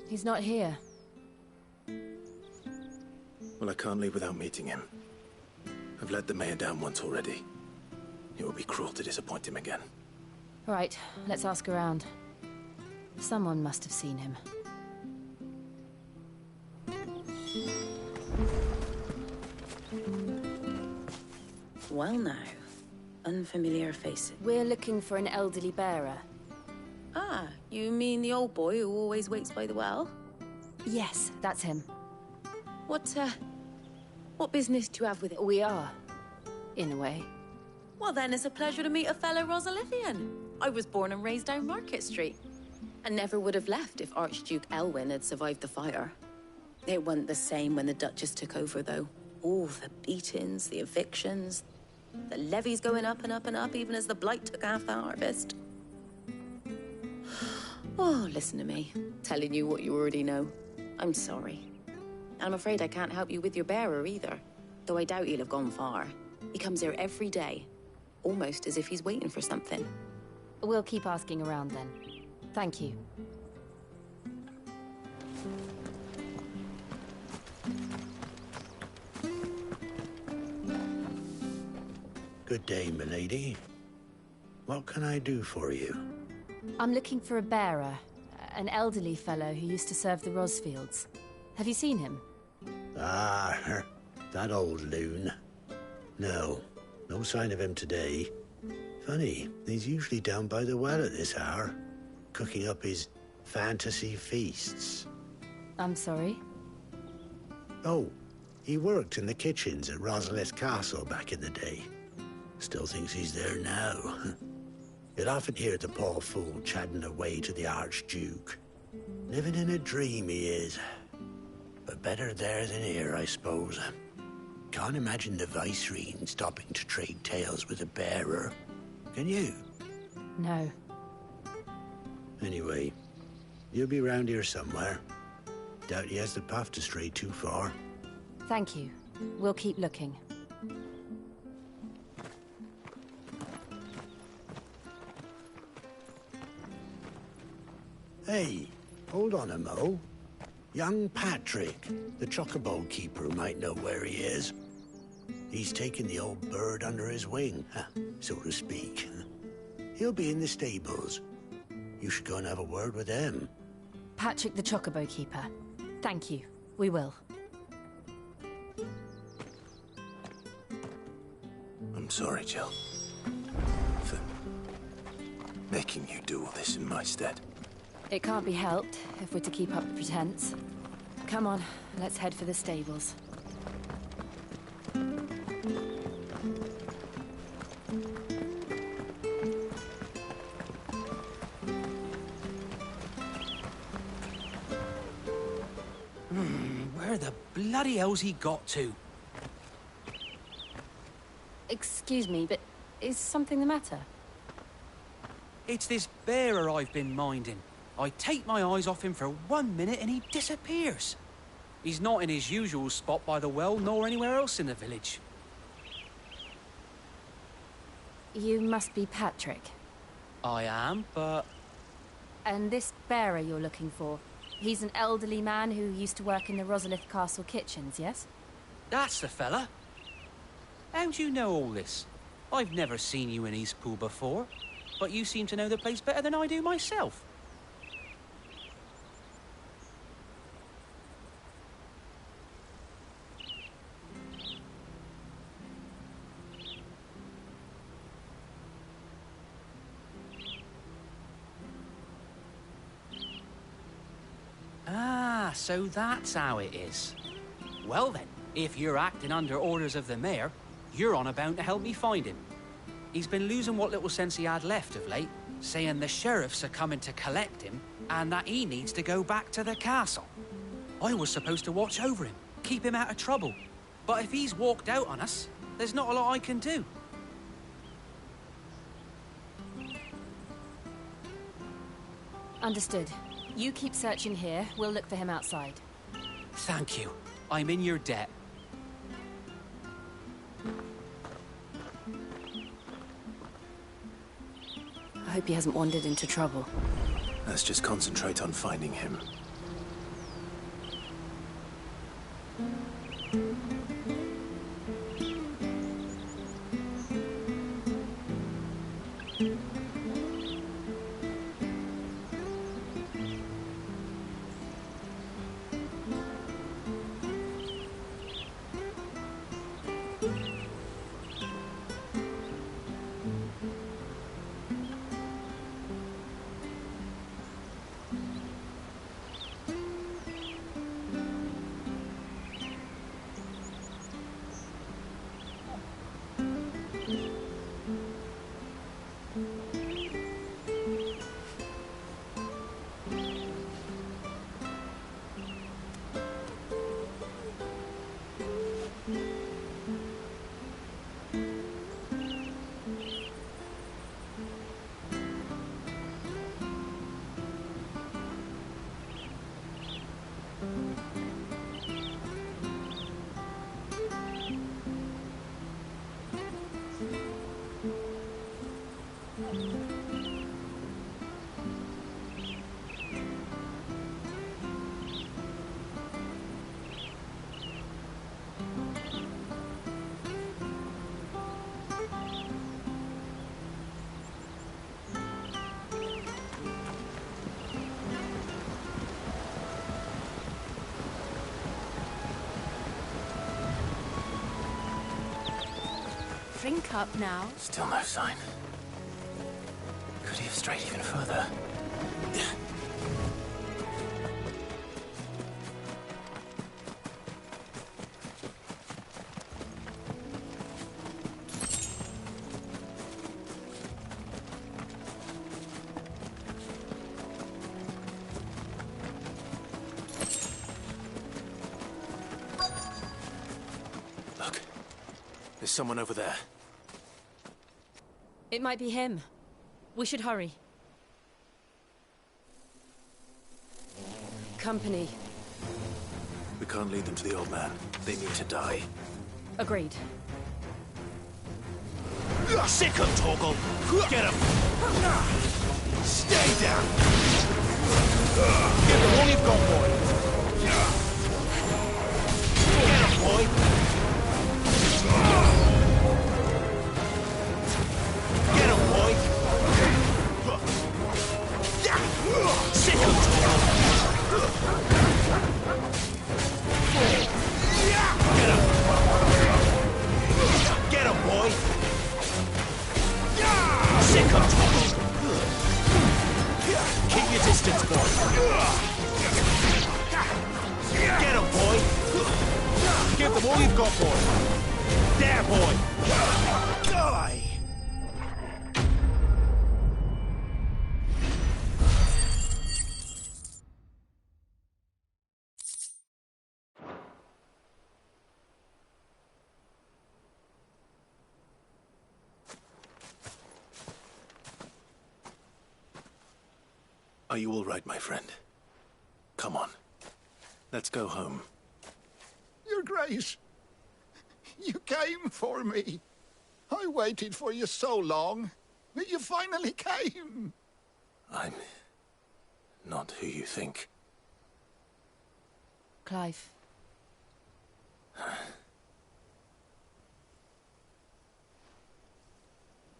He's not here. Well, I can't leave without meeting him. I've let the mayor down once already. It would be cruel to disappoint him again. Right, let's ask around. Someone must have seen him. Well now, unfamiliar faces. We're looking for an elderly bearer. Ah, you mean the old boy who always waits by the well? Yes, that's him. What business do you have with it? We are, in a way. Well then, it's a pleasure to meet a fellow Rosalifian. I was born and raised down Market Street. And never would have left if Archduke Elwyn had survived the fire. It wasn't the same when the Duchess took over, though. All the beatings, the evictions, the levies going up and up and up, even as the blight took half the harvest. Oh, listen to me, telling you what you already know. I'm sorry. I'm afraid I can't help you with your bearer either, though I doubt he'll have gone far. He comes here every day, almost as if he's waiting for something. We'll keep asking around then. Thank you. Good day, milady. What can I do for you? I'm looking for a bearer, an elderly fellow who used to serve the Rosfields. Have you seen him? Ah, that old loon. No sign of him today. Funny, he's usually down by the well at this hour, cooking up his fantasy feasts. I'm sorry? Oh, he worked in the kitchens at Rosalith Castle back in the day. Still thinks he's there now. You'd often hear the poor fool chatting away to the Archduke. Living in a dream he is. But better there than here, I suppose. Can't imagine the Viceroy stopping to trade tales with a bearer. Can you? No. Anyway, you'll be round here somewhere. Doubt he has the puff to stray too far. Thank you. We'll keep looking. Hey, hold on a mo. Young Patrick, the chocobo keeper, might know where he is. He's taken the old bird under his wing, so to speak. He'll be in the stables. You should go and have a word with him. Patrick the chocobo keeper. Thank you. We will. I'm sorry, Jill. For making you do all this in my stead. It can't be helped if we're to keep up the pretense. Come on, let's head for the stables. Where the bloody hell's he got to? Excuse me, but is something the matter? It's this bearer I've been minding. I take my eyes off him for 1 minute and he disappears. He's not in his usual spot by the well, nor anywhere else in the village. You must be Patrick. I am, but... And this bearer you're looking for, he's an elderly man who used to work in the Rosalith Castle kitchens, yes? That's the fella. How do you know all this? I've never seen you in Eastpool before, but you seem to know the place better than I do myself. Ah, so that's how it is. Well then, if you're acting under orders of the mayor, you're on about to help me find him. He's been losing what little sense he had left of late, saying the sheriffs are coming to collect him and that he needs to go back to the castle. I was supposed to watch over him, keep him out of trouble. But if he's walked out on us, there's not a lot I can do. Understood. You keep searching here, we'll look for him outside. Thank you. I'm in your debt. I hope he hasn't wandered into trouble. Let's just concentrate on finding him. Drink up now. Still no sign. Could he have strayed even further? Look, there's someone over there. It might be him. We should hurry. Company. We can't lead them to the old man. They need to die. Agreed. Sick him, Torgal! Get him! Stay down! Get the one you've got, boy! Get him, boy! Get him, boy! Sick him, Torgal! Get him! Get him, boy! shot for it. There, boy! Die! Are you all right, my friend? Come on. Let's go home. Your Grace, you came for me. I waited for you so long, but you finally came. I'm not who you think. Clive.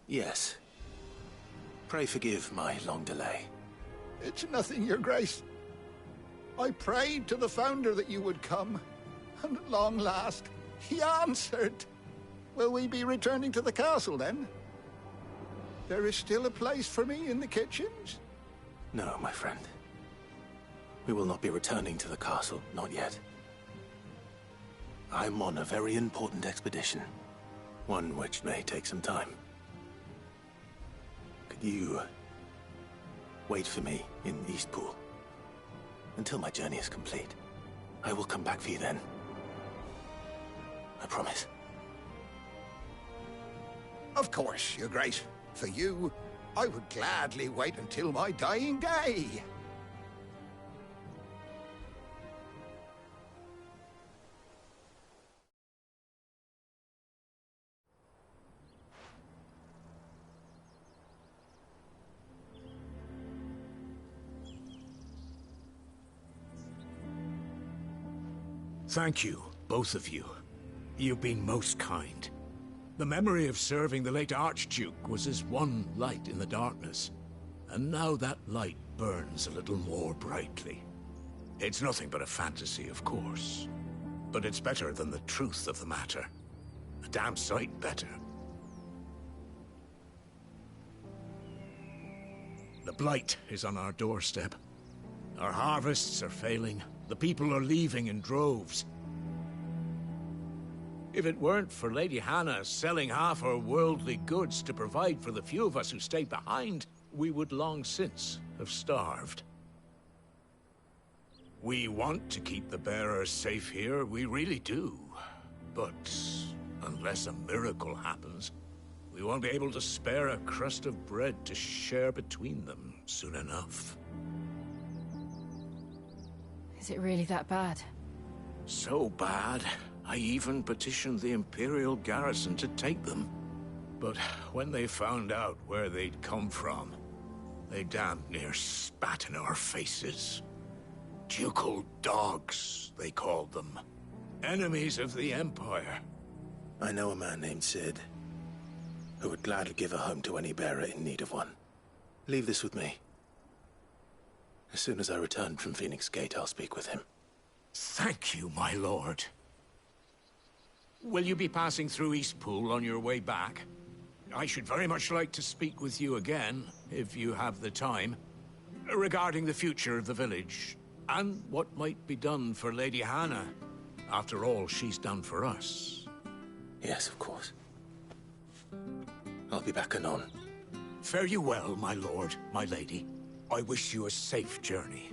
Yes. Pray forgive my long delay. It's nothing, Your Grace. I prayed to the Founder that you would come, and at long last, he answered. Will we be returning to the castle, then? There is still a place for me in the kitchens? No, my friend. We will not be returning to the castle, not yet. I'm on a very important expedition. One which may take some time. Could you wait for me in Eastpool until my journey is complete? I will come back for you then. I promise. Of course, Your Grace. For you, I would gladly wait until my dying day. Thank you, both of you. You've been most kind. The memory of serving the late Archduke was as one light in the darkness, and now that light burns a little more brightly. It's nothing but a fantasy, of course, but it's better than the truth of the matter. A damn sight better. The blight is on our doorstep. Our harvests are failing. The people are leaving in droves. If it weren't for Lady Hannah selling half her worldly goods to provide for the few of us who stayed behind, we would long since have starved. We want to keep the bearers safe here, we really do. But unless a miracle happens, we won't be able to spare a crust of bread to share between them soon enough. Is it really that bad? So bad, I even petitioned the Imperial garrison to take them. But when they found out where they'd come from, they damn near spat in our faces. Ducal dogs, they called them. Enemies of the Empire. I know a man named Sid, who would gladly give a home to any bearer in need of one. Leave this with me. As soon as I return from Phoenix Gate, I'll speak with him. Thank you, my lord. Will you be passing through Eastpool on your way back? I should very much like to speak with you again, if you have the time, regarding the future of the village, and what might be done for Lady Hannah, after all she's done for us. Yes, of course. I'll be back anon. Fare you well, my lord, my lady. I wish you a safe journey.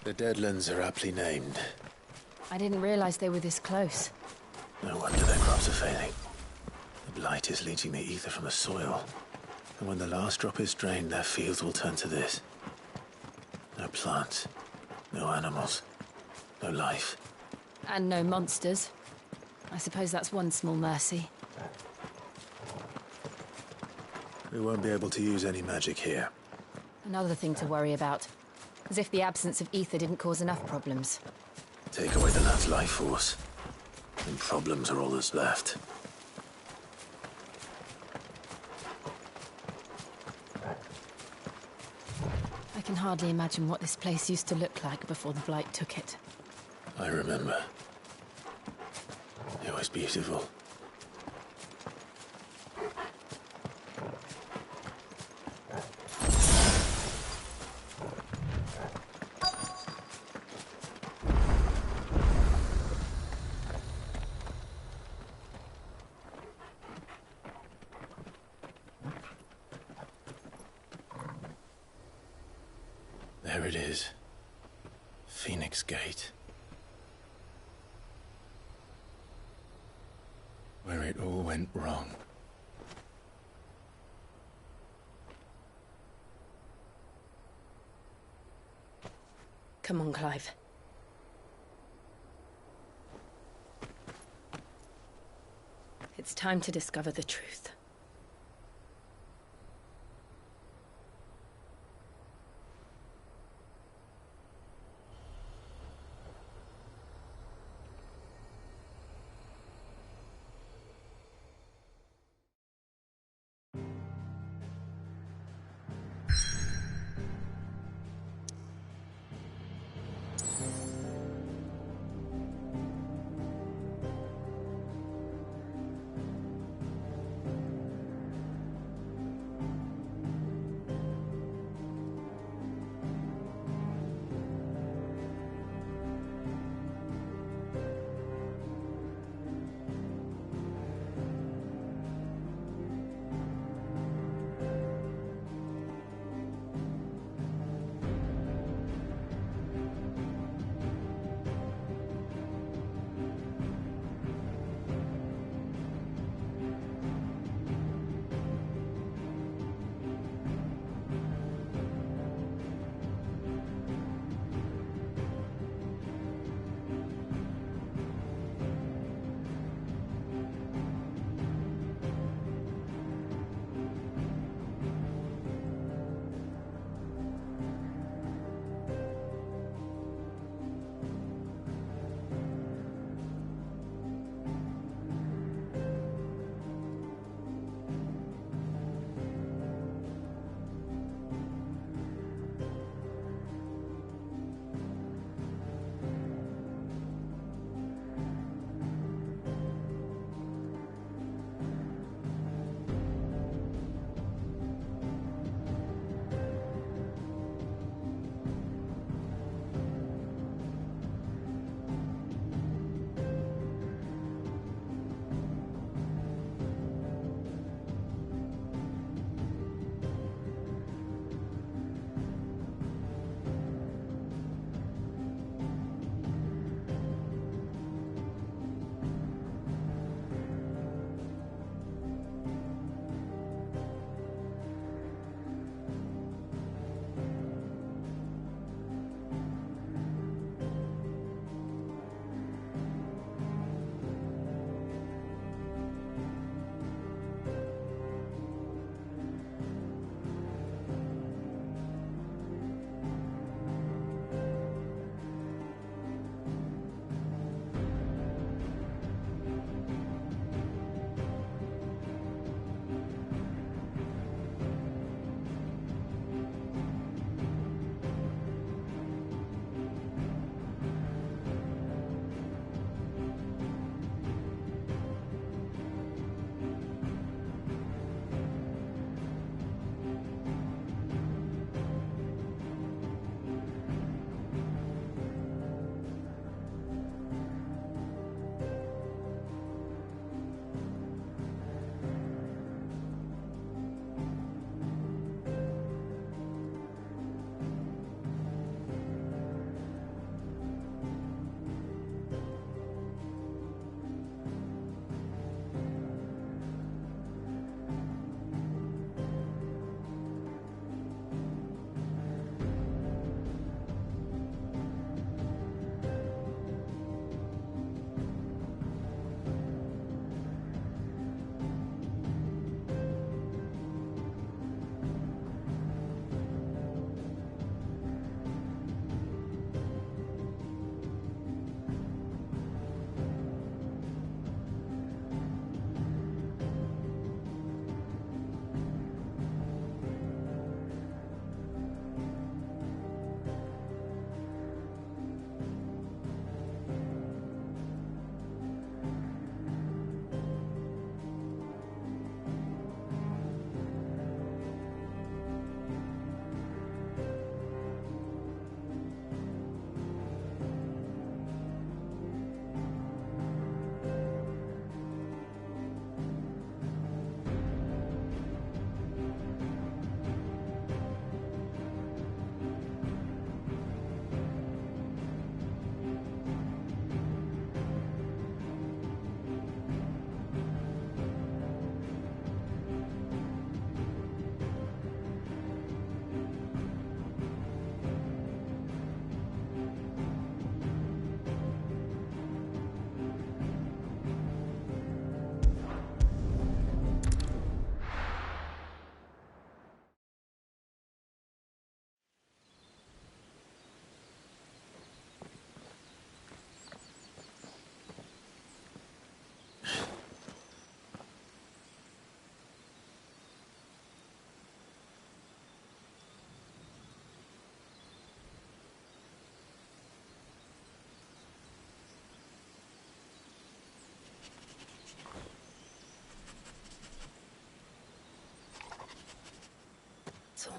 The Deadlands are aptly named. I didn't realize they were this close. No wonder their crops are failing. The blight is leaching the ether from the soil. And when the last drop is drained, their fields will turn to this. No plants, no animals, no life. And no monsters. I suppose that's one small mercy. We won't be able to use any magic here. Another thing to worry about. As if the absence of ether didn't cause enough problems. Take away the lad's life force, and problems are all that's left. I can hardly imagine what this place used to look like before the Blight took it. I remember. It was beautiful. There it is. Phoenix Gate. Where it all went wrong. Come on, Clive. It's time to discover the truth.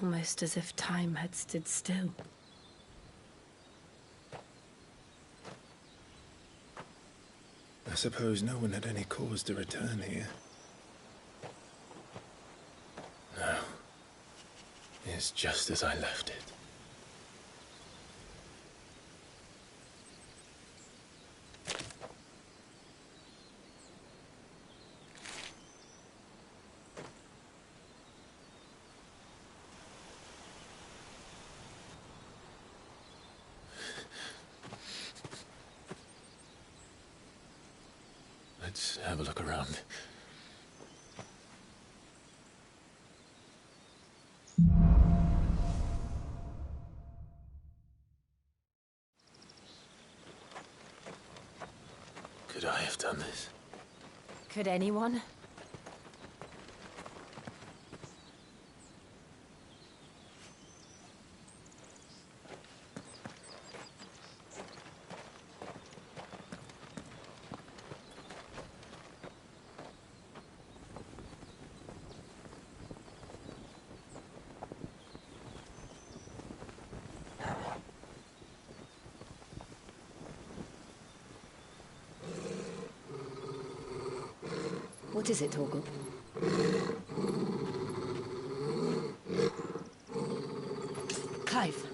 Almost as if time had stood still. I suppose no one had any cause to return here. No. It's just as I left it. Let's have a look around. Could I have done this? Could anyone? What is it, Torgal? Clive.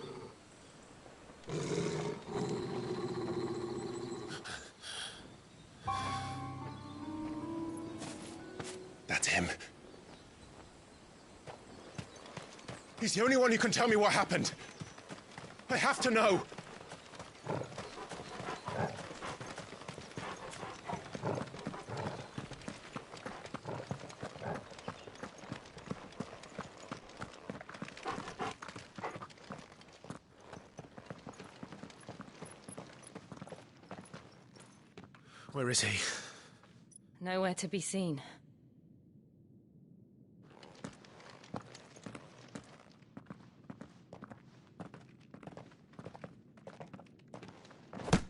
That's him. He's the only one who can tell me what happened. I have to know. Where is he? Nowhere to be seen.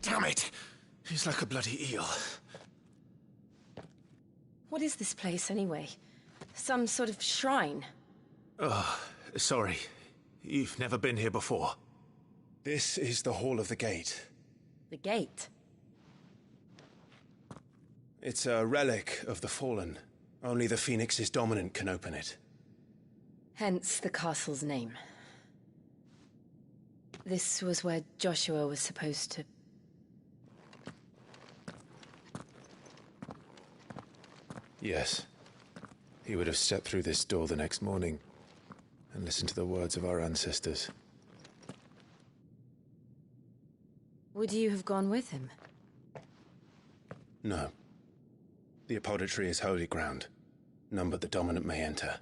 Damn it! He's like a bloody eel. What is this place, anyway? Some sort of shrine? Oh, sorry. You've never been here before. This is the Hall of the Gate. The gate? It's a relic of the Fallen. Only the Phoenix's dominant can open it. Hence the castle's name. This was where Joshua was supposed to... Yes. He would have stepped through this door the next morning and listened to the words of our ancestors. Would you have gone with him? No. The apodatory is holy ground. None but the dominant may enter.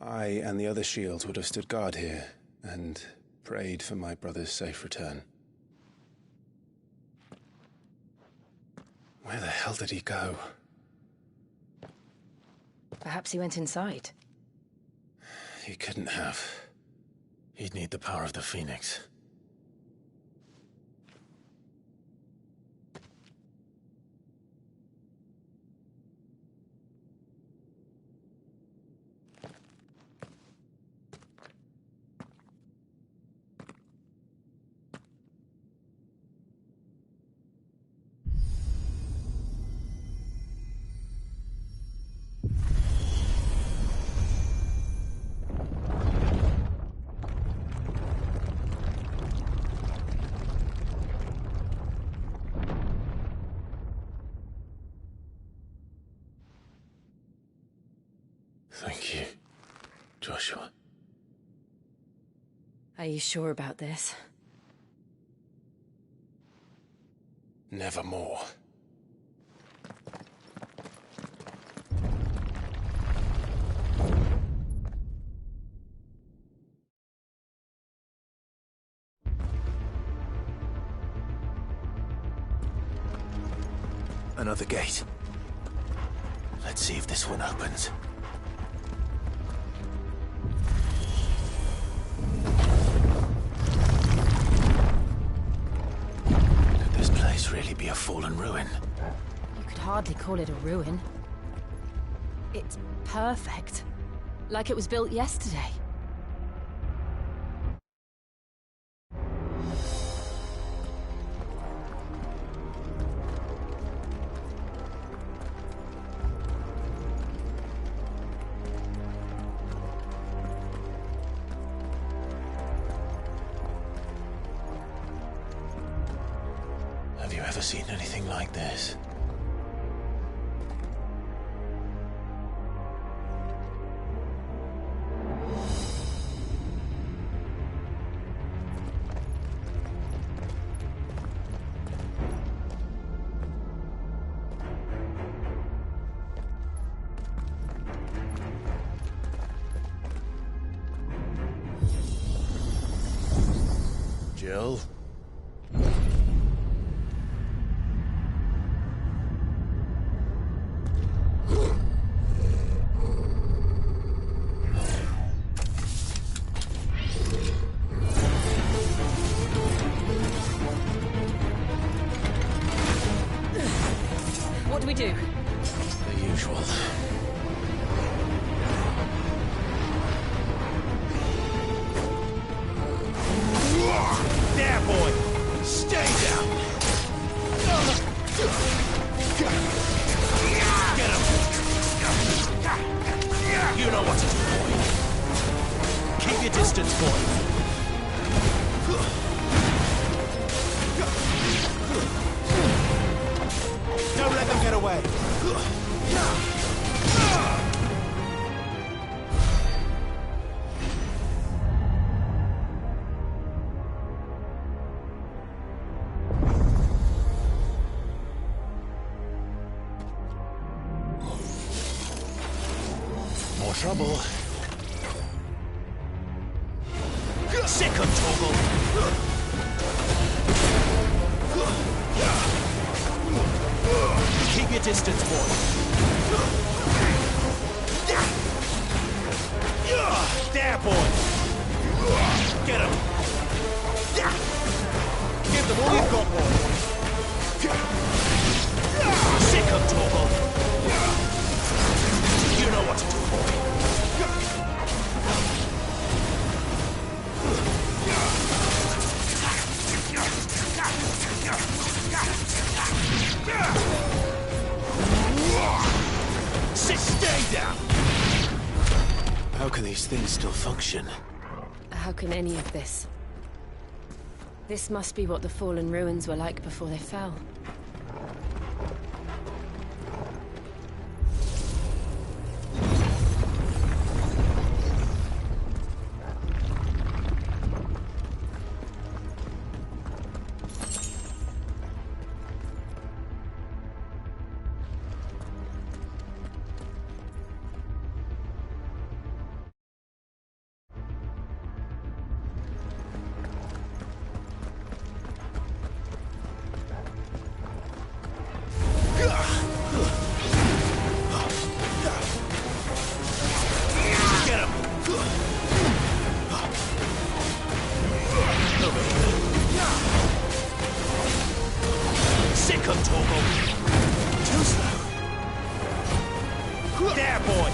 I and the other shields would have stood guard here and prayed for my brother's safe return. Where the hell did he go? Perhaps he went inside. He couldn't have. He'd need the power of the Phoenix. Thank you, Joshua. Are you sure about this? Nevermore. Another gate. Let's see if this one opens. Could this place really be a fallen ruin? You could hardly call it a ruin. It's perfect. Like it was built yesterday. never seen anything like this. Jill? What do we do? The usual. There, boy! Stay down! Get him! You know what to do, boy. Keep your distance, boy. Don't let them get away. More trouble. Sick of Toggle! Keep your distance, boy. There, boy. Get him. Give them all you've got, boy. Sick of Toggle. You know what to do, boy. Stay down! How can these things still function? How can any of this? This must be what the fallen ruins were like before they fell. There, boy!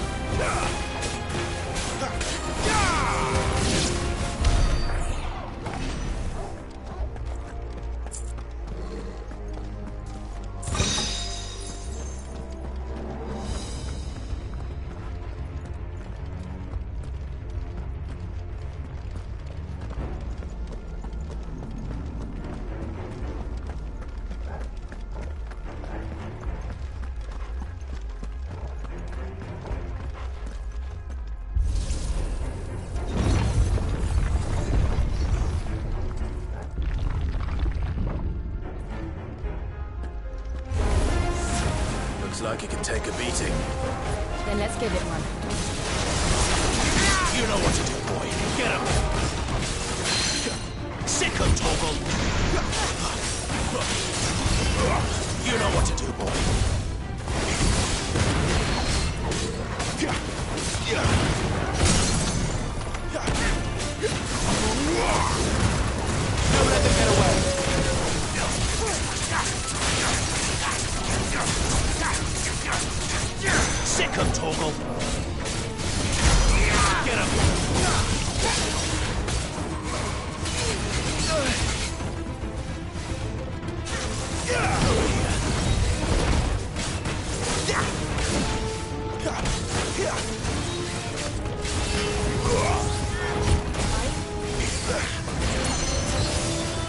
Looks like it can take a beating. Then let's give it one. You know what to do, boy. Get him! Sick of Toggle! You know what to do, boy. Don't let them get away! Sick of Toggle! Get him!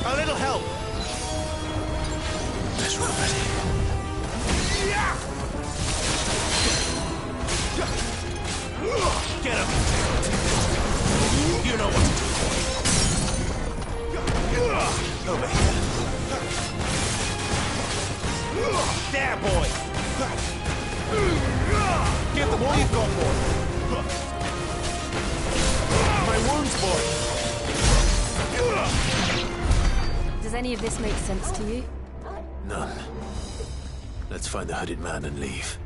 A little help! Give them all you've got, boy. My wounds, boy. Does any of this make sense to you? None. Let's find the hooded man and leave.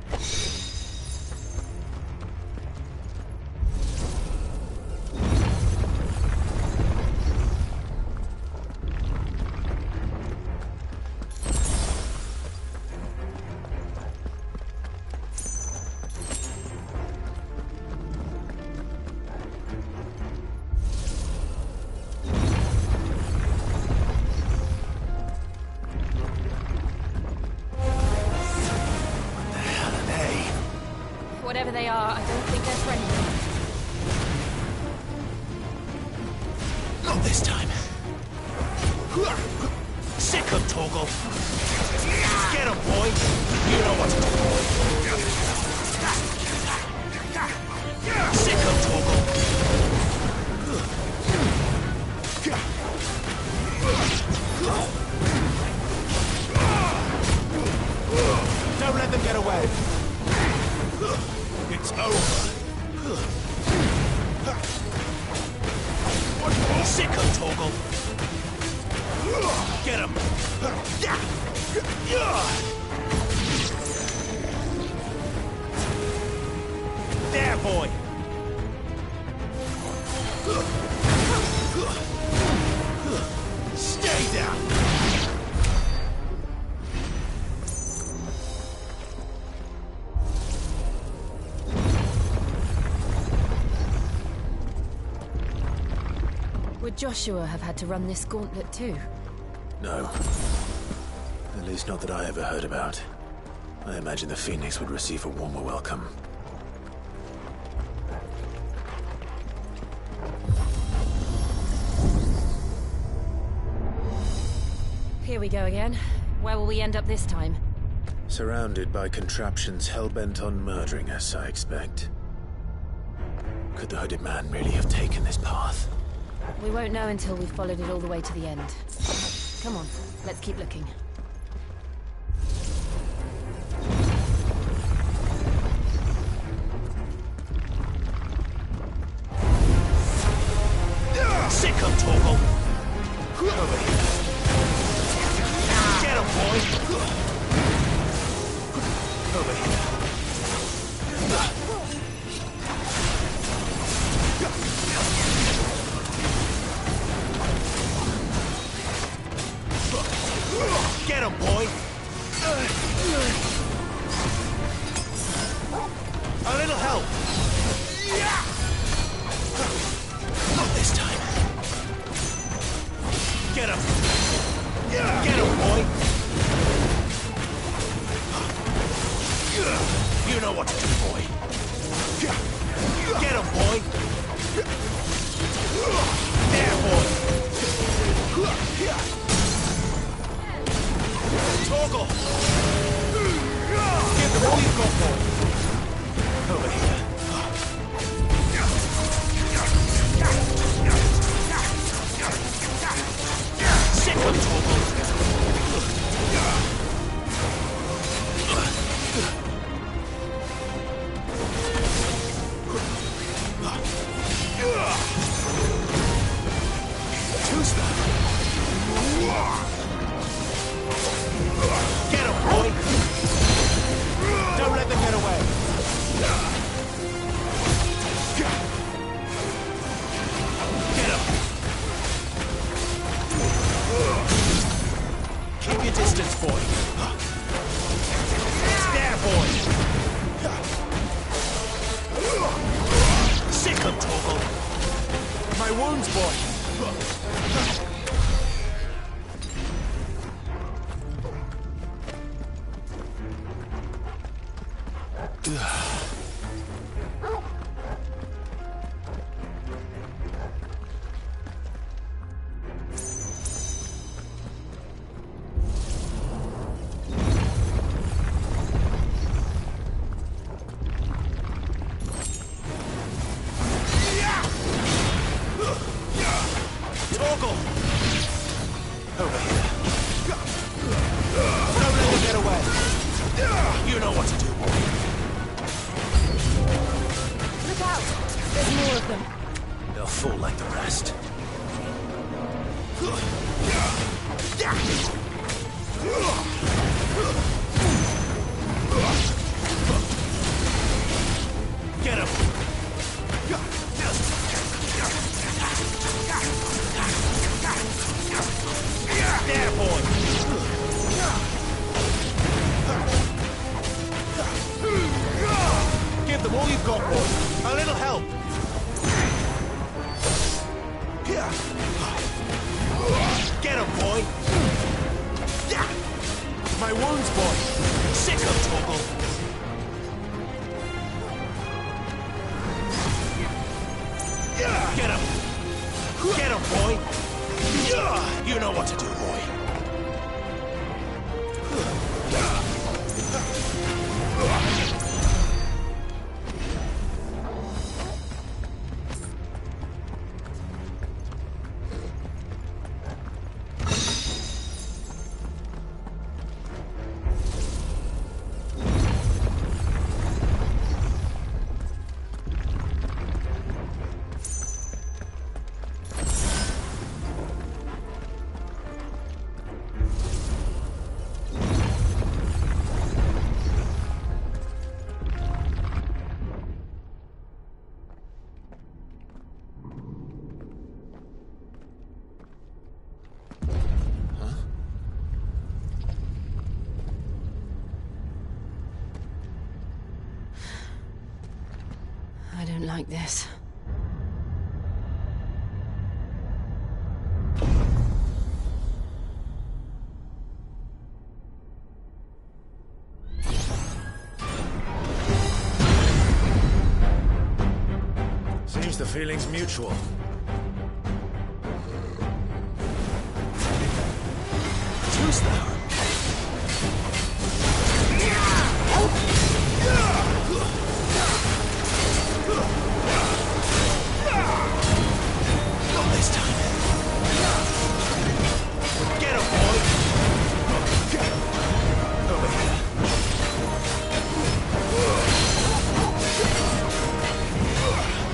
Whatever they are, I don't think they're friendly. Not this time. Sick of Torgal. Get him, boy. You know what to do. Sick of Torgal. Don't let them get away. It's over. Sick of Torgal. Get him. There, boy. Stay down. Would Joshua have had to run this gauntlet too? No. At least not that I ever heard about. I imagine the Phoenix would receive a warmer welcome. Here we go again. Where will we end up this time? Surrounded by contraptions hell-bent on murdering us, I expect. Could the hooded man really have taken this path? We won't know until we've followed it all the way to the end. Come on, let's keep looking. Sick of Torgal! Over here. Get him, boy! Over here. Get him, boy! A little help! Not this time. Get him! Get him, boy! You know what to do, boy. Get him, boy! There, boy! Torgal! Give them all you've got, boy! Over here. Sick of Torgal! Get him, boy! Don't let them get away! Get him! Keep your distance, boy! There, boy! Sick of Torgal! My wounds, boy! Torgal! Over here. Don't let him get away. You You know what to do, boy. Look out! There's more of them. They'll fall like the rest. Get him! There, boy! Give them all you've got, boy. A little help. Get him, boy! My wounds, boy! Sick of Toggle! Get him! Get him, boy! You know what to do, boy. I don't like this. Seems the feeling's mutual. Who's there? Not this time. Get him, boy! Over here.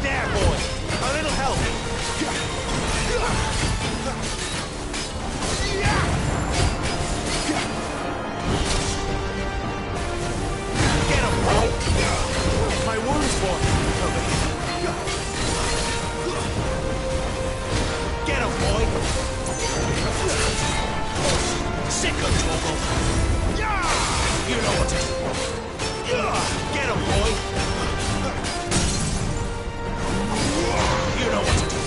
There, boy! A little help! Get him, boy! My wounds, boy! Over here. Get him, boy! Sick of trouble! You know what to do. Get him, boy! You know what to do.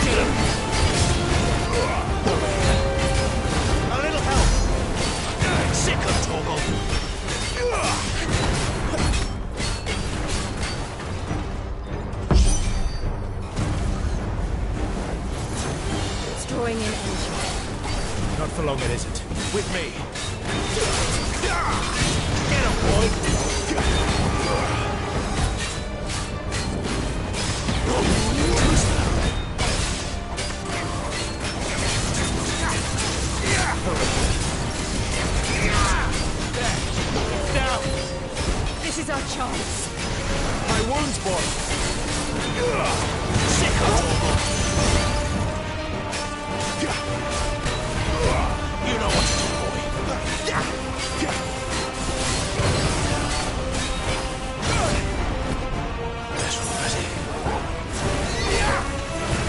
Get him! A little help! Sick of trouble! It's drawing in energy. Not for long, it isn't. With me. Get him, boy! Now! This is our chance. My wounds, boy! Sick of trouble! You know what to do, boy. That's ready.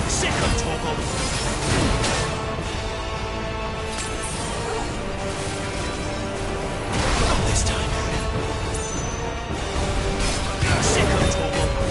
Sick of trouble! Not this time. Sick of trouble!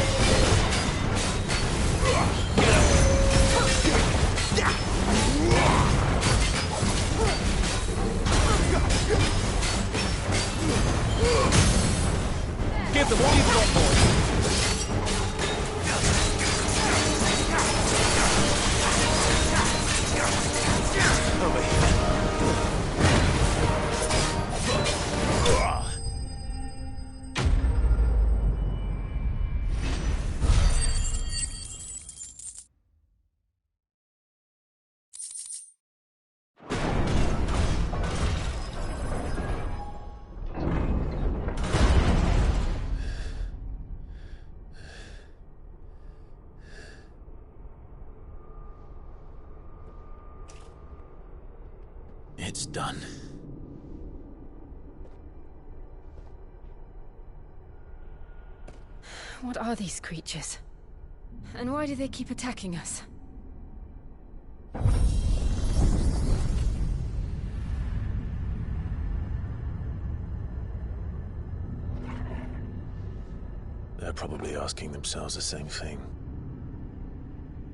It's done. What are these creatures? And why do they keep attacking us? They're probably asking themselves the same thing.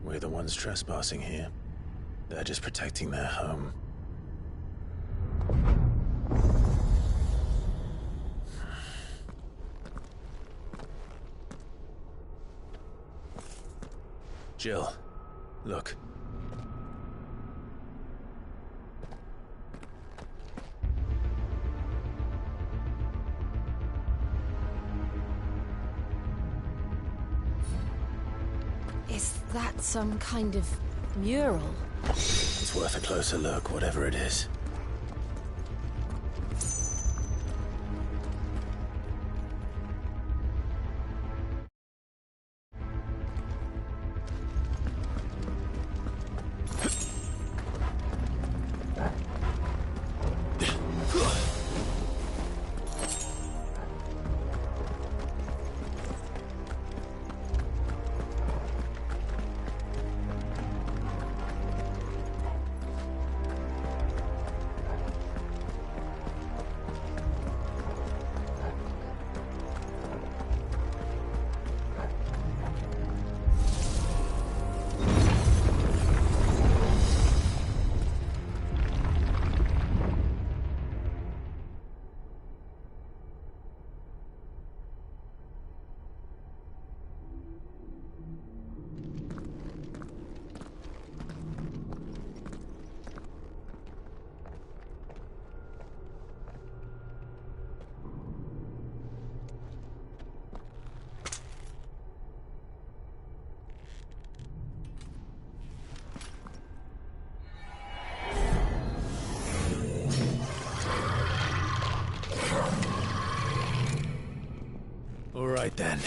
We're the ones trespassing here. They're just protecting their home. Jill, look. Is that some kind of mural? It's worth a closer look, whatever it is. All right then.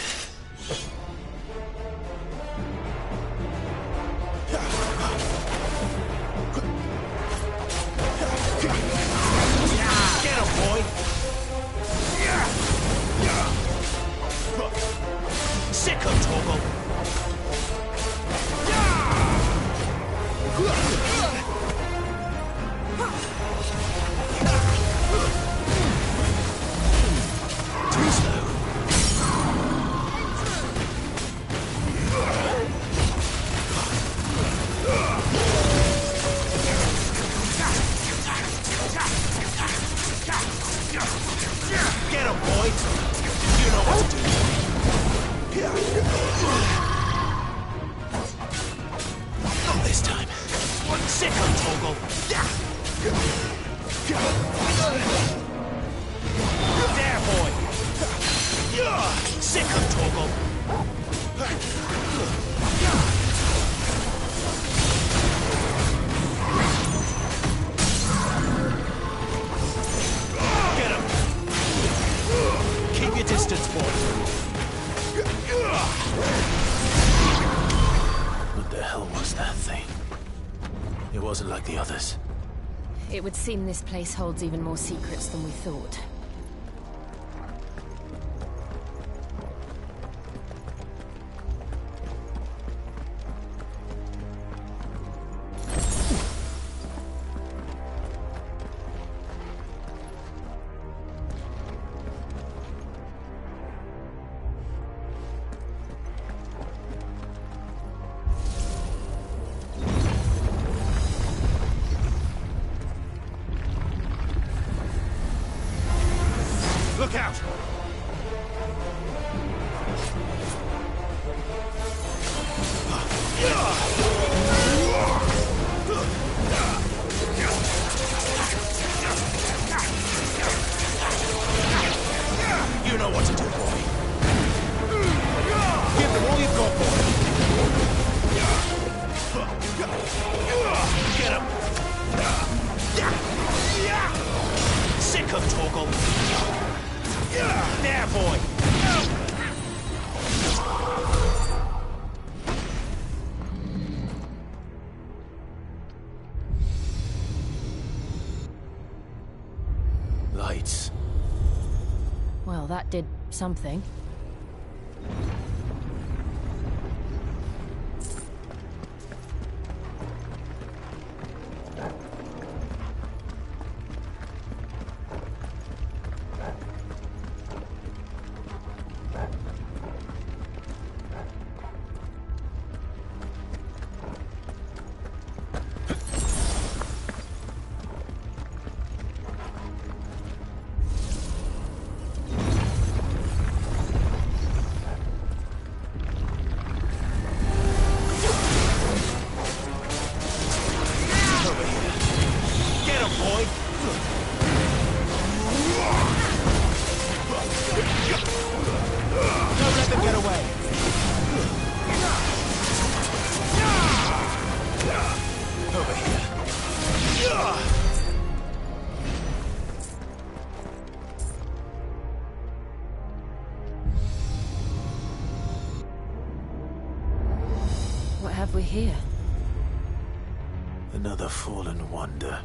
Get him, boy! Sick of Toggle! Too slow. Get him, boy! You know what to do. Not this time. Sick of Toggle! There, boy! Sick of Toggle! Get him! Keep your distance, boy! What the hell was that thing? It wasn't like the others. It would seem this place holds even more secrets than we thought. Look out! You know what to do, boy. Give them all you've got, boy. Get him! Sick of Toggle! Well, that did something. What have we here? Another fallen wonder.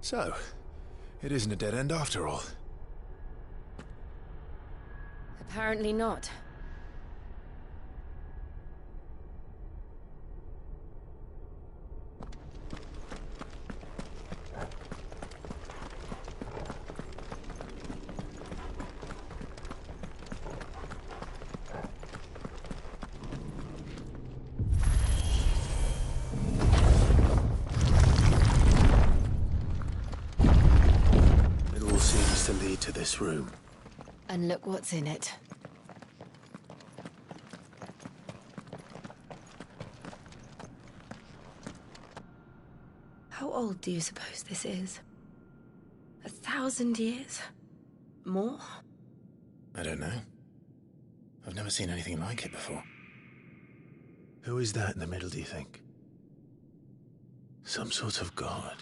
So, it isn't a dead end after all. Apparently not. Seems to lead to this room. And look what's in it. How old do you suppose this is? 1,000 years? More? I don't know. I've never seen anything like it before. Who is that in the middle, do you think? Some sort of god?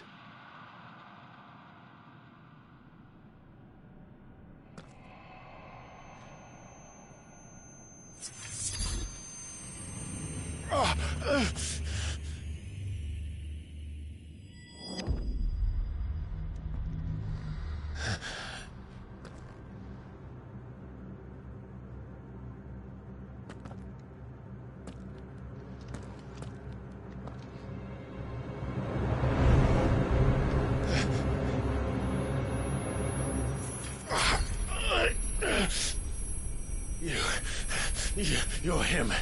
You're him.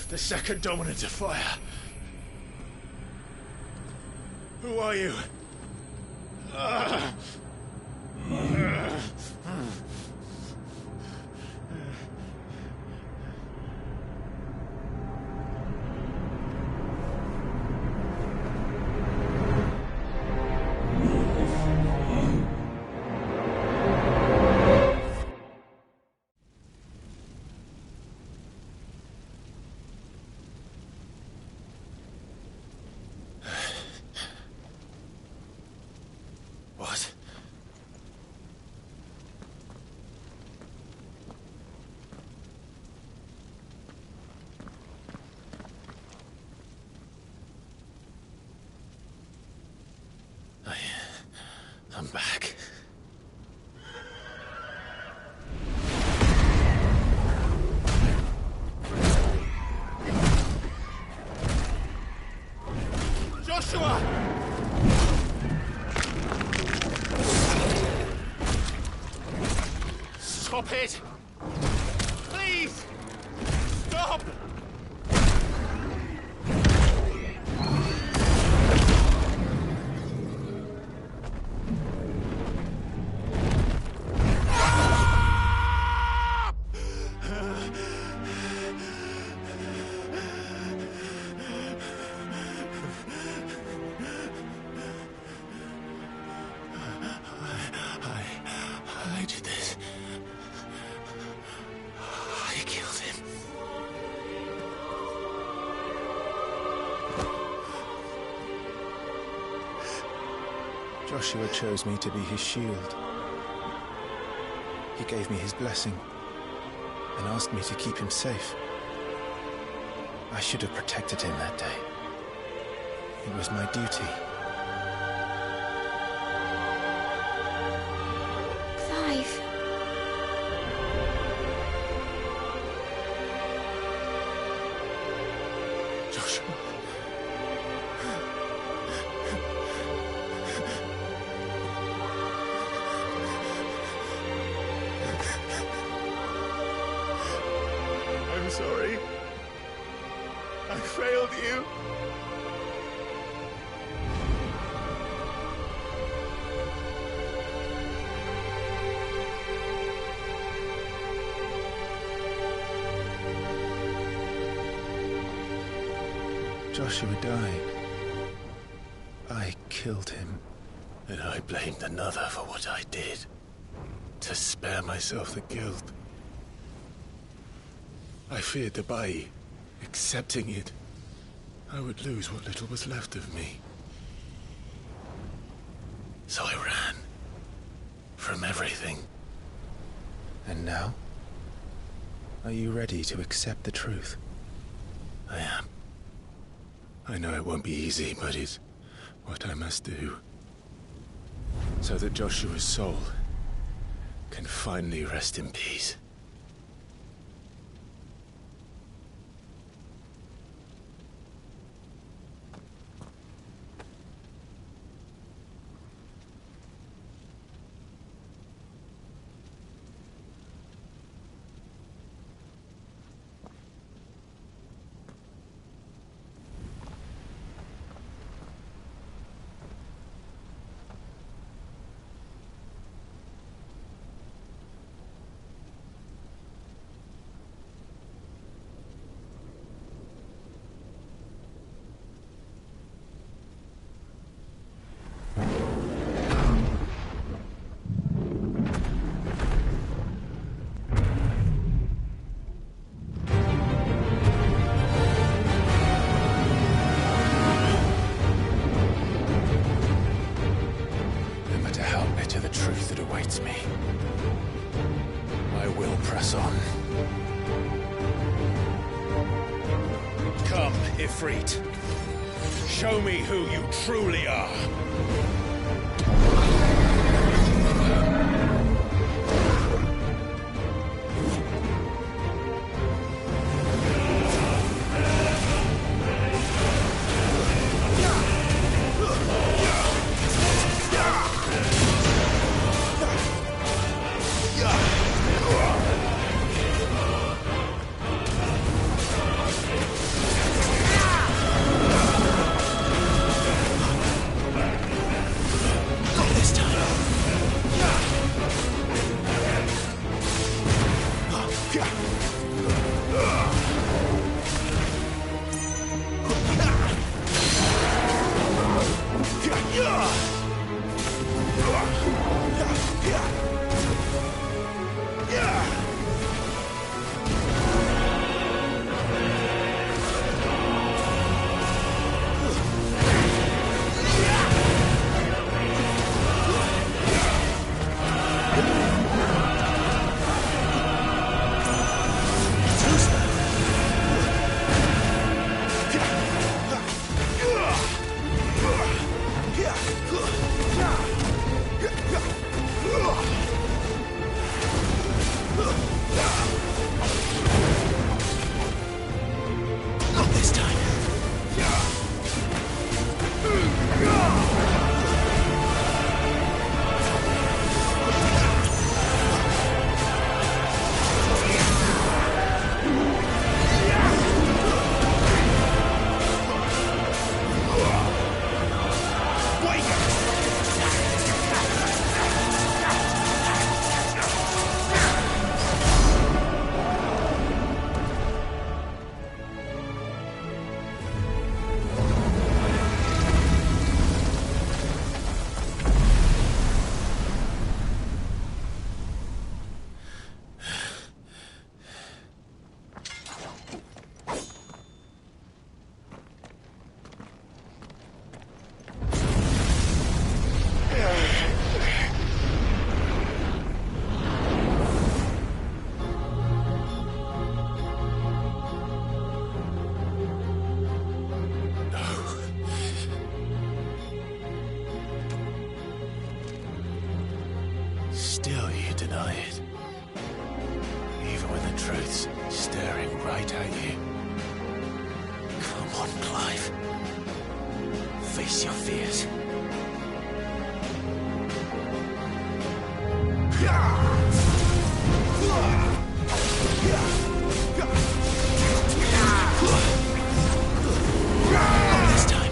The second dominant of fire. Who are you? What? I'm back. Joshua! Stop it! Please! Stop! Joshua chose me to be his shield. He gave me his blessing and asked me to keep him safe. I should have protected him that day. It was my duty. Clive. Joshua. I'm sorry. I failed you. Joshua died. I killed him. And I blamed another for what I did. To spare myself the guilt. I feared that by accepting it, I would lose what little was left of me. So I ran. From everything. And now? Are you ready to accept the truth? I am. I know it won't be easy, but it's what I must do. So that Joshua's soul can finally rest in peace. Me. I will press on. Come, Ifrit. Show me who you truly are. still you deny it. Even when the truth's staring right at you. Come on, Clive. Face your fears. This time.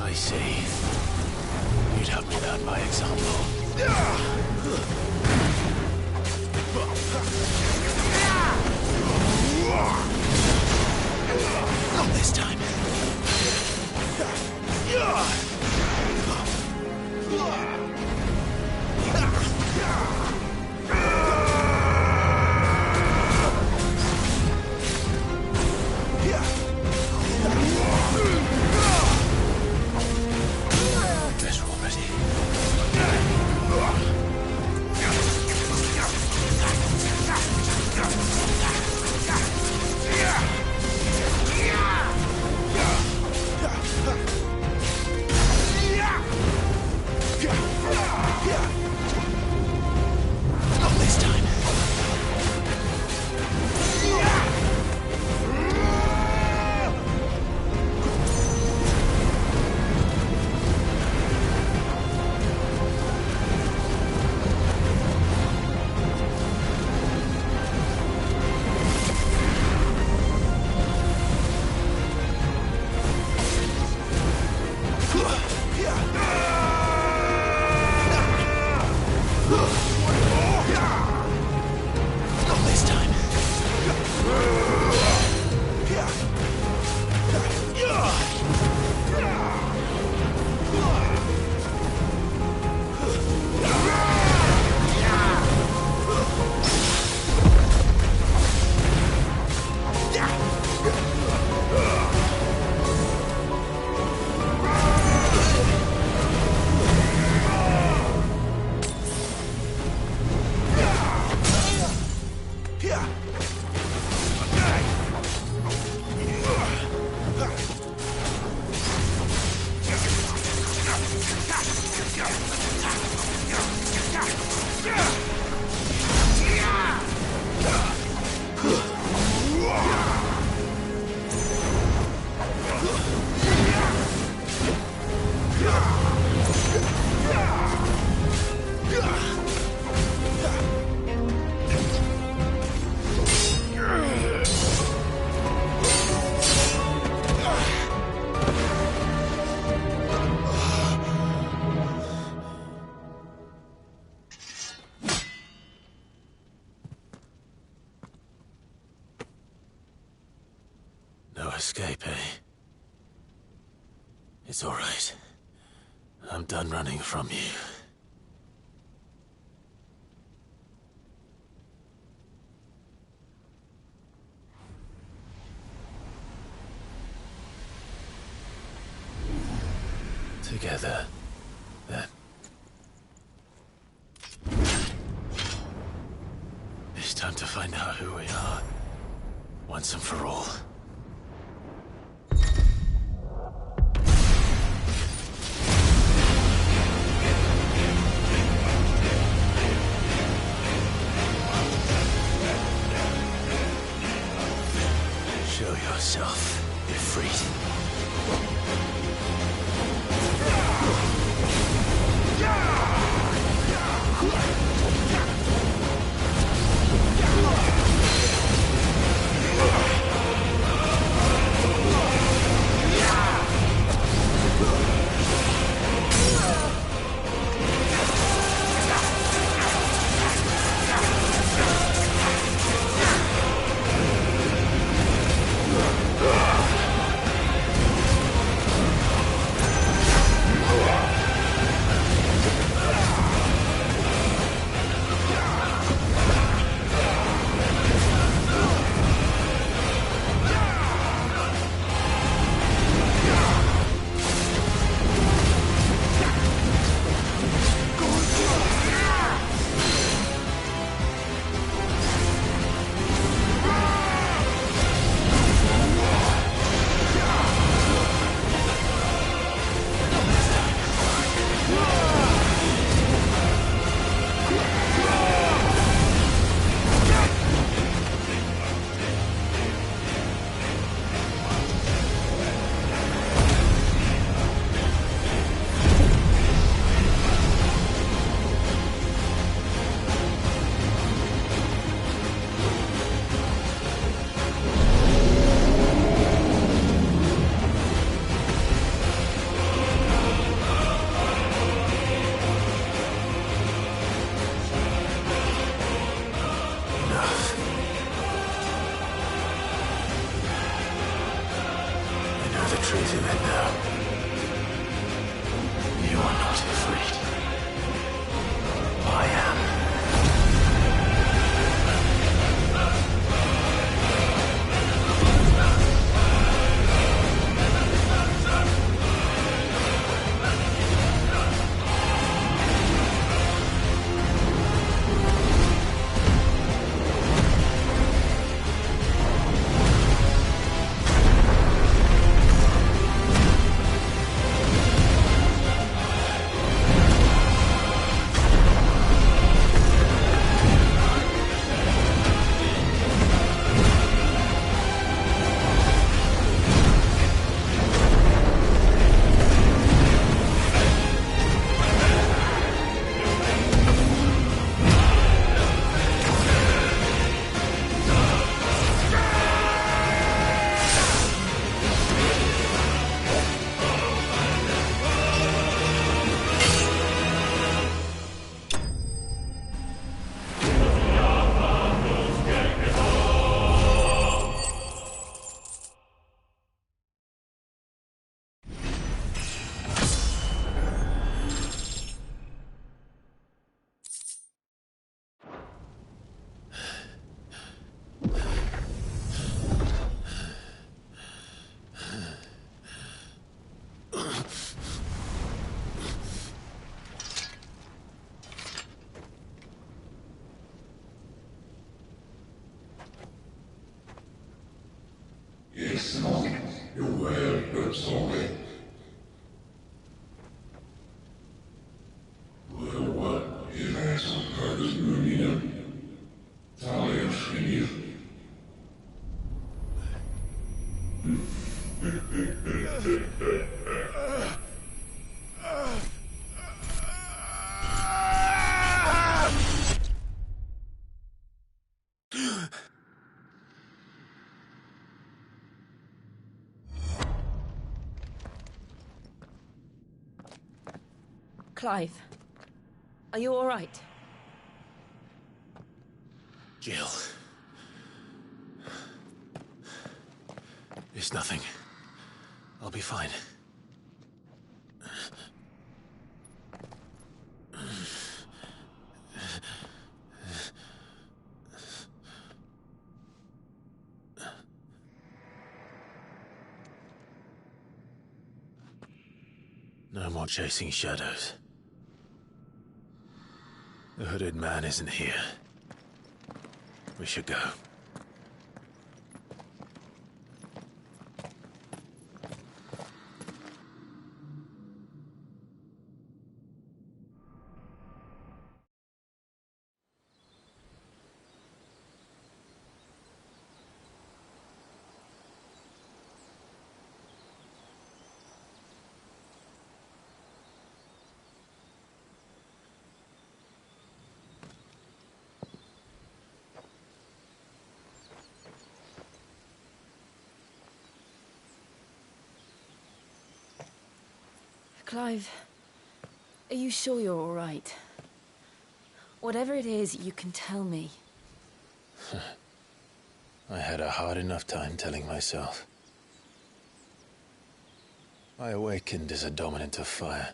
I see. You'd have me learn by example. Not this time. Better already. Not this time. Not this time. No escape, eh? It's all right. I'm done running from you. Together, then. It's time to find out who we are, once and for all. yourself, Ifrit. Clive, are you all right? Jill. It's nothing. I'll be fine. No more chasing shadows. The hooded man isn't here. We should go. Clive, are you sure you're all right? Whatever it is, you can tell me. I had a hard enough time telling myself. I awakened as a dominant of fire,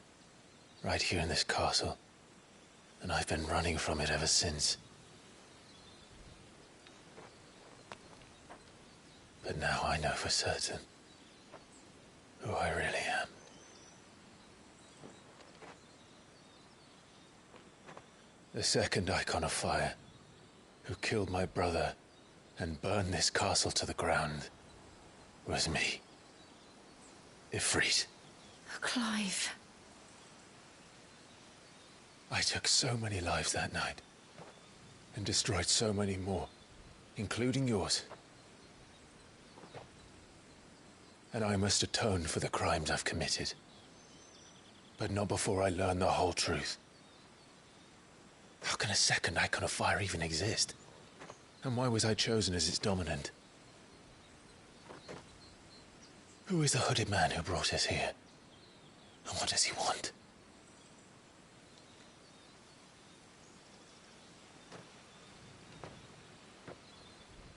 right here in this castle, and I've been running from it ever since. But now I know for certain who I really am. The second icon of fire, who killed my brother and burned this castle to the ground, was me. Ifrit. Clive. I took so many lives that night, and destroyed so many more, including yours. And I must atone for the crimes I've committed. But not before I learn the whole truth. How can a second icon of fire even exist? And why was I chosen as its dominant? Who is the hooded man who brought us here? And what does he want?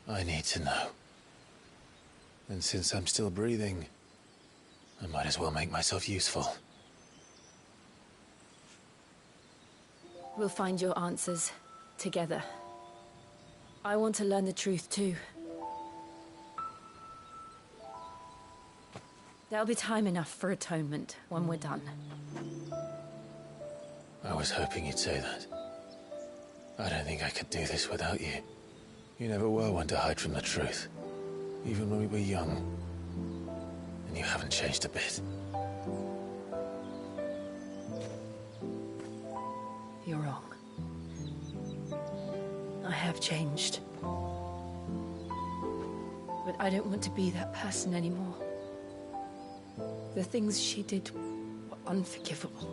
I need to know. And since I'm still breathing, I might as well make myself useful. We'll find your answers together. I want to learn the truth too. There'll be time enough for atonement when we're done. I was hoping you'd say that. I don't think I could do this without you. You never were one to hide from the truth, even when we were young. And you haven't changed a bit. You're wrong. I have changed. But I don't want to be that person anymore. The things she did were unforgivable.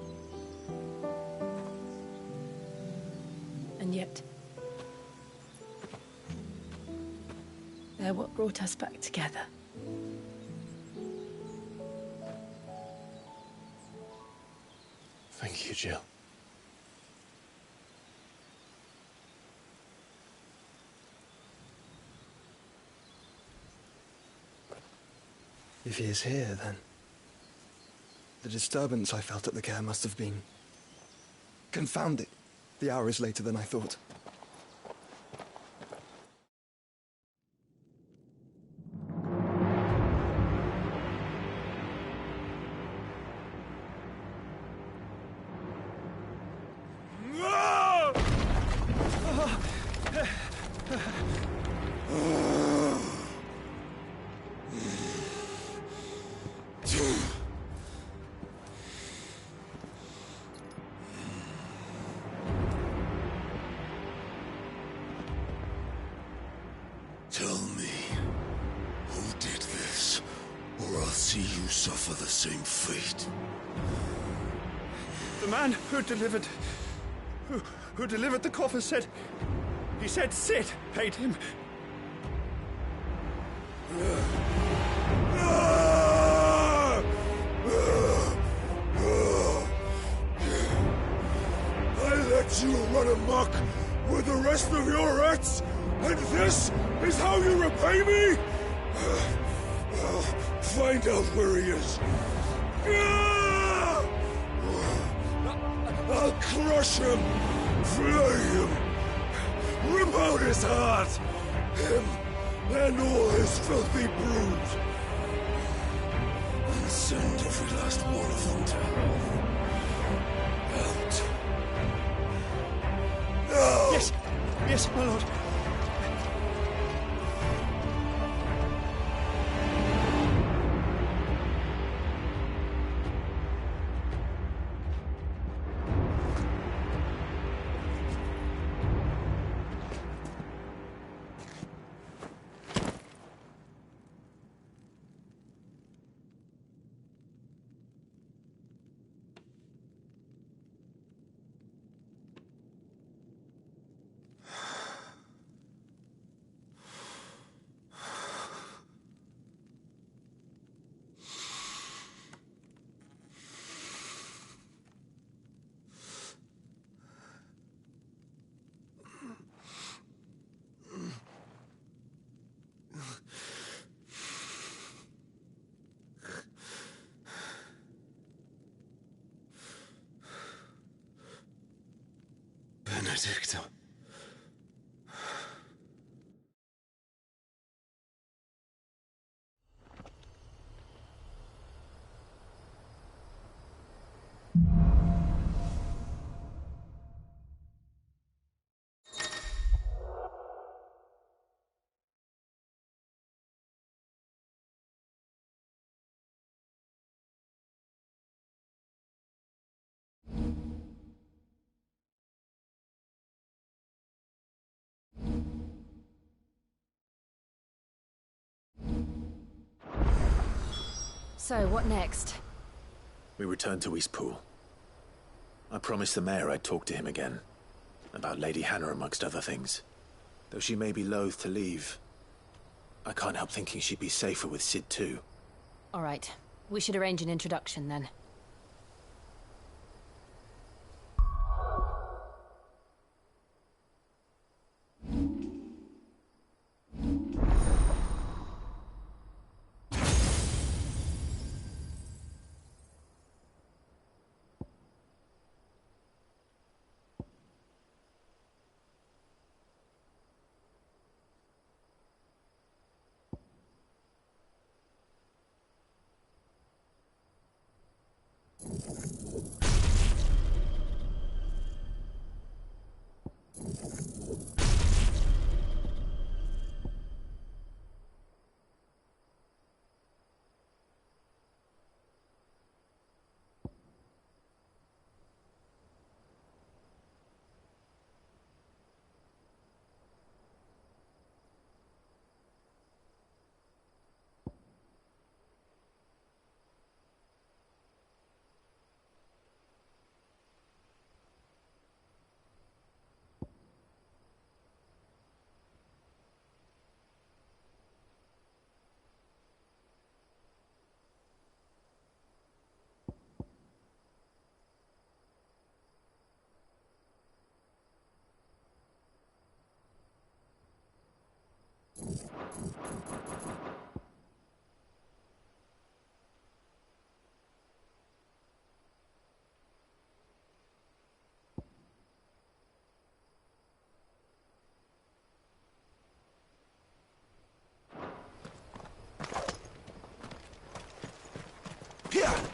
And yet, they're what brought us back together. Thank you, Jill. If he is here, then the disturbance I felt at the care must have been... Confound it! The hour is later than I thought. Tell me, who did this, or I'll see you suffer the same fate. The man who delivered... who delivered the coffer said... He said Sid paid him. I let you run amok with the rest of your rats, and this is how you repay me? Find out where he is. I'll crush him, flay him, rip out his heart, him and all his filthy brood, and send every last one of them to hell. Out. Now! Yes, yes, my lord. Benedicto. So, what next? We return to Eastpool. I promised the mayor I'd talk to him again. About Lady Hannah, amongst other things. Though she may be loath to leave, I can't help thinking she'd be safer with Sid too. All right. We should arrange an introduction then. Here!